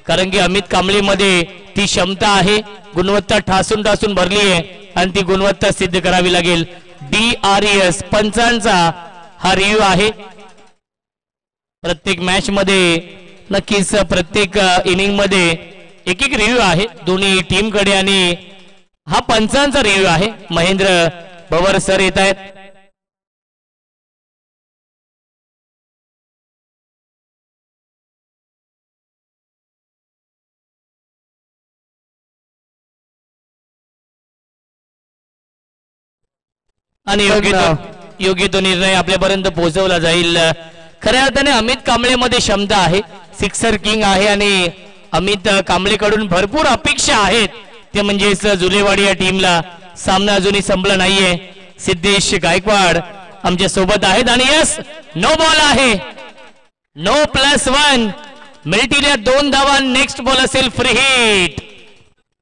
कारण की अमित कांबळेमध्ये ती क्षमता आहे, गुणवत्ता ठासून ठासून भरली आहे आणि ती गुणवत्ता सिद्ध करावी लागेल. DRES पंचांचा हा रिव्ह्यू आहे. प्रत्येक मॅच मध्ये नक्कीच प्रत्येक इनिंग मध्ये एक एक रिव्ह्यू आहे दोन्ही टीम कडे आणि हा पंचांचा रिव्ह्यू आहे. महेंद्र पवार सर येत आहेत. आणि योग्य तो निर्णय आपल्यापर्यंत पोहोचवला जाईल. खऱ्या अर्थाने अमित कांबळेमध्ये क्षमता आहे, सिक्सर किंग आहे आणि अमित कांबळेकडून भरपूर अपेक्षा आहेत. ते म्हणजेच जुलेवाडी या टीमला सामना अजूनही संपला नाहीये. सिद्धेश गायकवाड आमच्या सोबत आहेत आणि यस नो बॉल आहे. नो +1 मिळतील या 2 धावा. नेक्स्ट बॉल असेल फ्री हिट.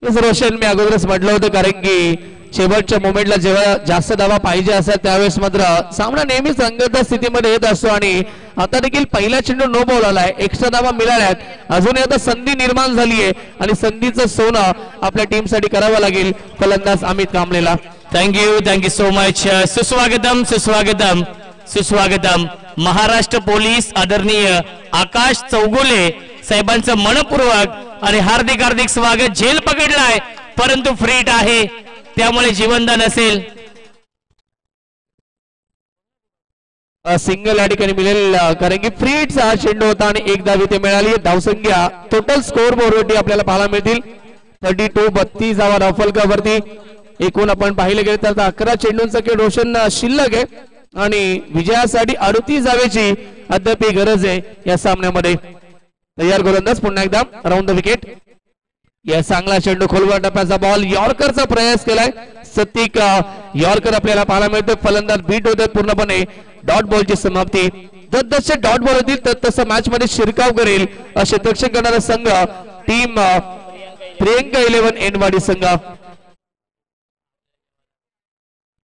रोशन मी अगोदरच म्हटलं होतं कारण की शेवटच्या मोमेंटला जेव्हा जास्त धावा पाहिजे असतात त्यावेळेस मात्र सामना नेहमी संघर्ष स्थितीमध्ये येत असतो आणि आता देखील पहिला चेंडू नो बॉल आलाय. एक्स्ट्रा धावा मिळाल्यात. अजूनही आता संधी निर्माण झाली आहे आणि संधीचं सोनं आपल्या टीमसाठी करावं लागेल फलंदाज अमित कांबळेला. Thank you so much. सुस्वागतम सुस्वागतम सुस्वागतम. महाराष्ट्र पोलीस आदरणीय आकाश चौगुले साहेबांचं मनपूर्वक आणि हार्दिक हार्दिक स्वागत. झेल पकडलाय परंतु फ्री हिट आहे त्यामुळे जीवनदान असेल. सिंगल या ठिकाणी मिळेल कारण की फ्री हिटचा हा चेंडू होता आणि 1 धाव इथे मिळाली. धावसंख्या टोटल स्कोर बोर्डवरती आपल्याला पाहायला मिळतील 32 धावा धावफलकावरती. एकूण आपण पाहिले गेले तर 11 चेंडूंचा खेळ रोशन शिल्लक आहे आणि विजयासाठी 38 धावेची अद्याप गरज आहे या सामन्यामध्ये. तयार गोलंदाज पुन्हा एकदा राऊंड द विकेट. या चांगला चेंडू खोलवर टप्प्याचा बॉल यॉर्करचा प्रयास केलाय. सतिक यॉर्कर आपल्याला पाहायला मिळतो. फलंदाज बीट होते पूर्णपणे. डॉट बॉलची समाप्ती. जसे डॉट बॉल होतील तसं मॅच मध्ये शिरकाव करेल क्षेत्ररक्षण करणारा संघ टीम प्रियंका 11 एनवाडी संघ.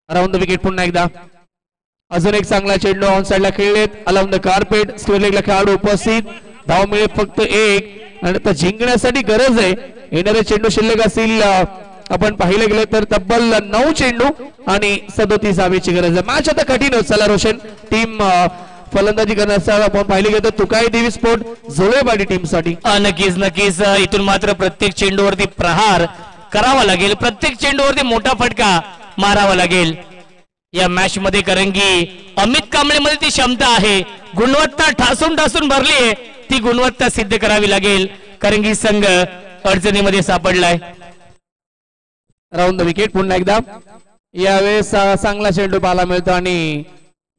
राऊंड द विकेट पुन्हा एकदा. अजून एक चांगला चेंडू ऑन साइडला खेळलेत. अलाउंड द कार्पेट. स्क्वेअर लेगला खेळाडू उपस्थित. धाव मिळेल फक्त 1 आणि आता जिंकण्यासाठी गरज आहे. येणारे चेंडू शिल्लक असतील आपण पाहिले गेले तर तब्बल 9 चेंडू आणि 37 धावेची गरज आहे. मॅच आता कठीण होत चला रोशन. टीम फलंदाजी करण्याचा आपण पाहिले गेलं तर तुकाई देवी स्पोर्ट झोळेवाडी टीम साठी नक्कीच इथून मात्र प्रत्येक चेंडूवरती प्रहार करावा लागेल. प्रत्येक चेंडूवरती मोठा फटका मारावा लागेल या मॅच मध्ये. कारण की अमित कांबळेमध्ये ती क्षमता आहे, गुणवत्ता ठासून ठासून भरली आहे. ती गुणवत्ता सिद्ध करावी लागेल कारण की संघ अडचणीमध्ये सापडलाय. राऊंड द विकेट पुन्हा एकदा. यावेळेस चांगला चेंडू पाहायला मिळतो आणि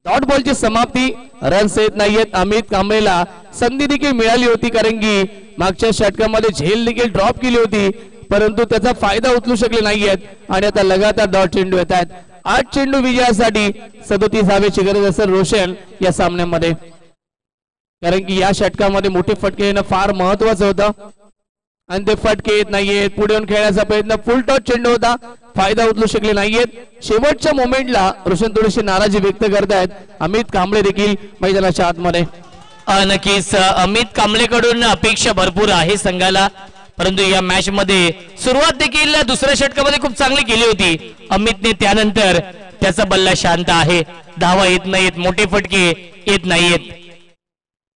डॉट बॉलची समाप्ती. रन्स येत नाहीयेत. अमित कांबळेला संधी देखील मिळाली होती कारण की मागच्या षटकामध्ये झेल देखील ड्रॉप केली होती परंतु त्याचा फायदा उचलू शकले नाहीयेत आणि आता लगातार डॉट चेंडू येत आहेत. 8 चेंडू विजयासाठी 37 धावेची गरज असेल रोशन या सामन्यामध्ये. कारण की या षटकामध्ये मोठे फटके येणं फार महत्वाचं होतं आणि ते फटके येत नाहीयेत. पुढे येऊन खेळण्याचा प्रयत्न. फुल टॉस चेंडू होता, फायदा उचलू शकले नाहीयेत. शेवटच्या मोमेंटला रोशन थोडीशी नाराजी व्यक्त करतायत अमित कांबळे देखील मैदानाच्या आतमध्ये. नक्कीच अमित कांबळेकडून अपेक्षा भरपूर आहे संघाला परंतु या मॅच मध्ये सुरुवात देखील दुसऱ्या षटकामध्ये खूप चांगली केली होती अमितने. त्यानंतर त्याचा बल्ला शांत आहे. धावा येत नाहीत, मोठे फटके येत नाहीयेत.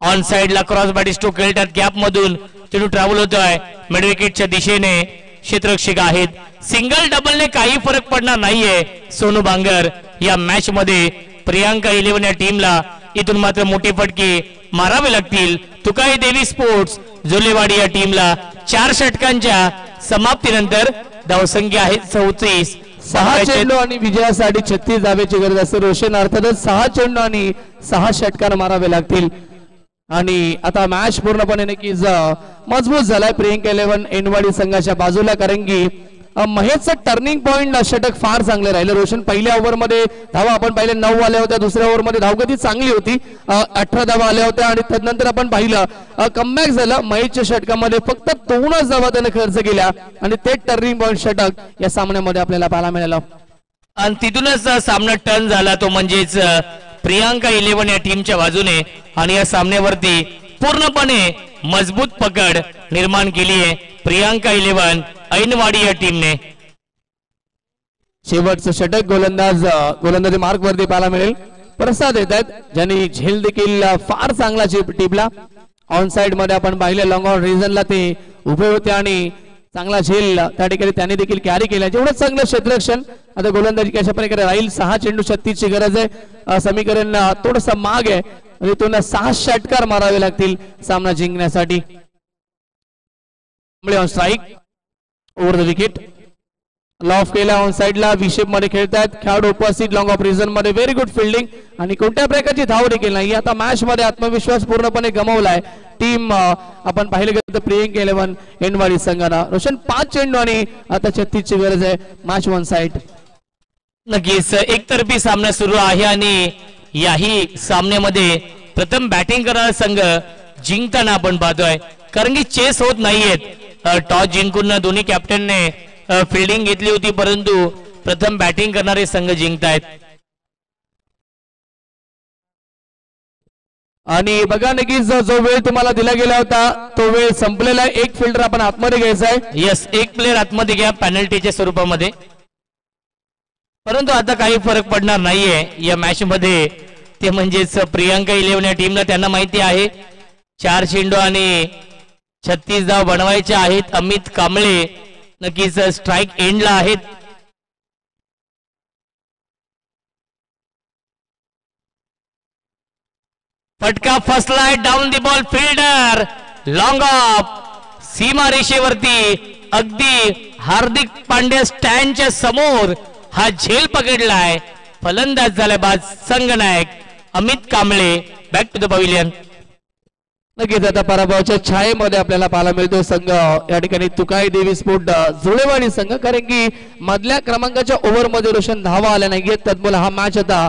ऑन साइडला क्रॉस बॅटी स्ट्रोक खेळतात. गॅप मधून चेंडू ट्रॅव्हल होतोय मिड विकेटच्या दिशेने. क्षेत्ररक्षक आहेत. सिंगल डबलने काही फरक पडणार नाहीये. सोनू बांगर या मॅच मध्ये प्रियांका 11 या टीमला इथून मात्र मोठे फटके मारावे लागतील. तुकाई देवी स्पोर्ट्स झोलेवाडी या टीमला 4 षटकांच्या समाप्तीनंतर धावसंख्या आहे 34. 6 चेंडू आणि विजयासाठी 36 धावेची गरज असते रोशन. अर्थातच 6 चेंडू आणि 6 षटकार मारावे लागतील आणि आता मॅच पूर्णपणे नक्कीच मजबूत झालाय प्रियंका 11 एनवाडी संघाच्या बाजूला, कारण की महेशचं टर्निंग पॉइंट षटक फार चांगले राहिले. रोशन पहिल्या ओव्हरमध्ये धावा आपण पाहिले 9 आल्या होत्या, दुसऱ्या ओव्हरमध्ये धावगती चांगली होती 18 धावा आल्या होत्या आणि त्यानंतर आपण पाहिलं कमबॅक झालं. महेशच्या षटकामध्ये फक्त 2च धावा त्याने खर्च केल्या आणि ते टर्निंग पॉइंट षटक या सामन्यामध्ये आपल्याला पाहायला मिळालं आणि तिथूनच सामना टर्न झाला, तो म्हणजेच प्रियांका 11 या टीमच्या बाजूने आणि या सामन्यावरती पूर्णपणे मजबूत पकड निर्माण केली आहे प्रियांका 11 ऐनवाडी या टीमने. शेवटचं षटक गोलंदाजी मार्क वरती पाहायला मिळेल. प्रसाद येत आहेत ज्यांनी झेल देखील फार चांगला टिपला. ऑन साइड मध्ये आपण पाहिलं लॉंग ऑन रिझनला ते उभे होते आणि चांगला झेल त्या ठिकाणी त्यांनी देखील कॅरी केला. जेवढं चांगलं क्षेत्ररक्षण. आता गोलंदाजी कशा प्रकारे राहील. 6 चेंडू 36 ची गरज आहे. समीकरण थोडस माग आहे आणि तो 6 षटकार मारावे लागतील सामना जिंकण्यासाठी. On strike over the wicket loaf केला. ऑन साइडला विशेप मध्ये खेळतात खेळाडू उपस्थित. लॉंग ऑफ रिझन मध्ये व्हेरी गुड फिल्डिंग आणि कोणत्या प्रकारची धाव देखील नाही. आता मॅच मध्ये आत्मविश्वास पूर्णपणे गमावलाय टीम. आपण पाहिलं गेलं तर प्रियंका 11 एनवाडी संघाला. रोशन 5 चेंडू आणि आता 36 ची गरज आहे. Match one side. नक्कीच एकतर्फी सामना सुरू आहे आणि याही सामन्यामध्ये प्रथम बॅटिंग करणारा संघ जिंकताना आपण पाहतोय, कारण की चेस होत नाहीयेत. टॉस जिंकून दोन्ही कॅप्टनने फिल्डिंग घेतली होती, परंतु प्रथम बॅटिंग करणारे संघ जिंकतायत. आणि बघा नक्कीच जो वेळ तुम्हाला दिला गेला होता तो वेळ संपलेला आहे. एक फिल्डर आपण आतमध्ये घ्यायचा आहे. यस, एक प्लेअर आतमध्ये घ्या पेनल्टीच्या स्वरूपामध्ये. परंतु आता काही फरक पडणार नाहीये या मॅच मध्ये. ते म्हणजेच प्रियांका 11 या टीमला त्यांना माहिती आहे 4 चेंडू आणि 36 धाव बनवायचे आहेत. अमित कांबळे नक्कीच स्ट्राईक एंडला आहेत. फटका फसलाय down the ball. Fielder long off सीमा रेषेवरती अगदी हार्दिक पांड्या स्टँडच्या समोर हा झेल पकडलाय. फलंदाज झालाय बाद संघनायक Amit Kamble. Back to the pavilion. नक्कीच आता पराभवाच्या छायेमध्ये आपल्याला पाहायला मिळतो संघ या ठिकाणी तुकाई देवी स्पोर्ट जुळेवाडी संघ, कारण की मधल्या क्रमांकाच्या ओव्हरमध्ये रोशन धावा आल्या नाहीये. त्यामुळे हा मॅच आता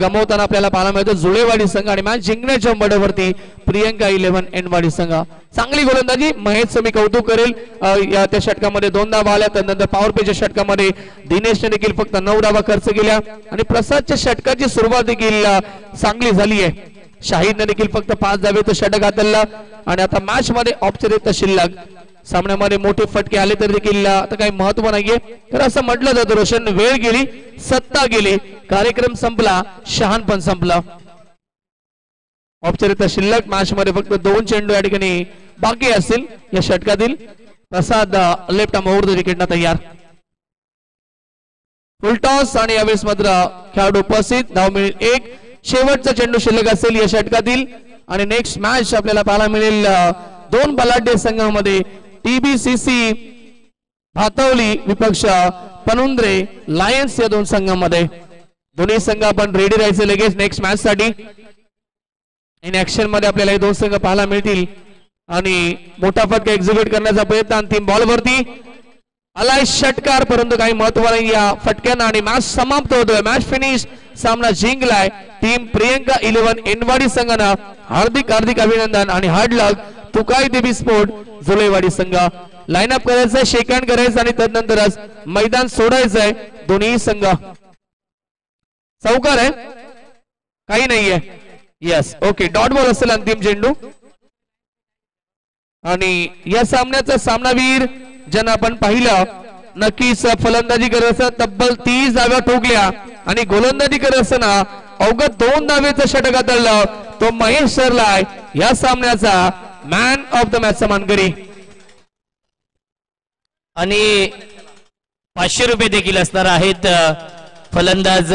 गमावताना आपल्याला पाहायला मिळतो जुळेवाडी संघ आणि मॅच जिंकण्याच्या मडवरती प्रियंका 11 एनवाडी संघ. चांगली गोलंदाजी महेशचं मी कौतुक करेल. त्या षटकामध्ये 2 धावा आल्या. त्यानंतर पॉवर प्लेच्या षटकामध्ये दिनेशने देखील फक्त 9 धावा खर्च केल्या आणि प्रसादच्या षटकाची सुरुवात देखील चांगली झाली आहे. शाहीदने देखील फक्त 5 धावेचं षटक हाताळलं आणि आता मॅच मध्ये औपचारिकता शिल्लक. सामन्यामध्ये मोठे फटके आले तरी देखील आता काही महत्व नाहीये. तर असं म्हटलं जातं रोशन वेळ गेली, सत्ता गेली, कार्यक्रम संपला, शहाणपण संपला. औपचारिकता शिल्लक. मॅच मध्ये फक्त 2 चेंडू या ठिकाणी बाकी असतील या षटकातील. प्रसाद लेफ्ट आर्म ओव्हर द विकेटला तयार. फुल टॉस आणि यावेळेस मात्र खेळाडू उपस्थित. धाव मिळेल 1. शेवटचा चेंडू शिल्लक असेल या षटकातील आणि नेक्स्ट मॅच आपल्याला पाहायला मिळेल 2 बलाढ्य संघांमध्ये. TBCC भातवली विपक्ष पनुंद्रे लायन्स या 2 संघांमध्ये. दोन्ही संघ आपण रेडी राहायचे लगेच नेक्स्ट मॅच साठी. इन ऍक्शन मध्ये आपल्याला हे 2 संघ पाहायला मिळतील आणि मोठा फटका एक्झिक्यूट करण्याचा प्रयत्न. अंतिम बॉल वरती आलाय षटकार, परंतु काही महत्व नाही या फटक्यानं आणि मॅच समाप्त होतोय. Match finish. सामना जिंकलाय टीम प्रियंका 11 एनवाडी संघानं. हार्दिक हार्दिक अभिनंदन आणि हार्ड लक तुकाई देवी स्पोर्ट जुळेवाडी संघ. लाईनअप करायचंय, शेक हँड करायचं आणि त्यानंतरच मैदान सोडायचंय. दोन्ही संघ चौकार आहे, काही नाहीये. Yes, okay. डॉट बॉल असेल अंतिम चेंडू आणि या सामन्याचा सामनावीर ज्यांना आपण पाहिलं नक्कीच फलंदाजी करत असताना तब्बल 30 धाव्या ठोकल्या आणि गोलंदाजी करत असताना अवघ्या 2 धावेचं षटक हाताळलं तो महेश ठरलाय या सामन्याचा मॅन ऑफ द मॅच मानकरी. आणि 500 रुपये देखील असणार आहेत फलंदाज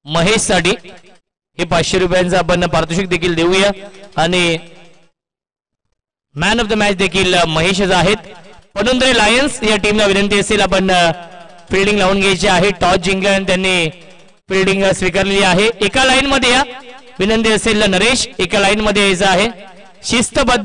महेश साठी. हे 500 रुपयांचं आपण पारितोषिक देखील देऊया आणि मॅन ऑफ द मॅच देखील महेशच आहेत. पनुंद्रे लायन्स या टीमला विनंती असेल आपण फिल्डिंग लावून घ्यायची आहे. टॉस जिंकल्यानंतर त्यांनी फिल्डिंग स्वीकारलेली आहे. एका लाईन मध्ये या विनंती असेल नरेश, एका लाईन मध्ये यायचं आहे. शिस्तबद्ध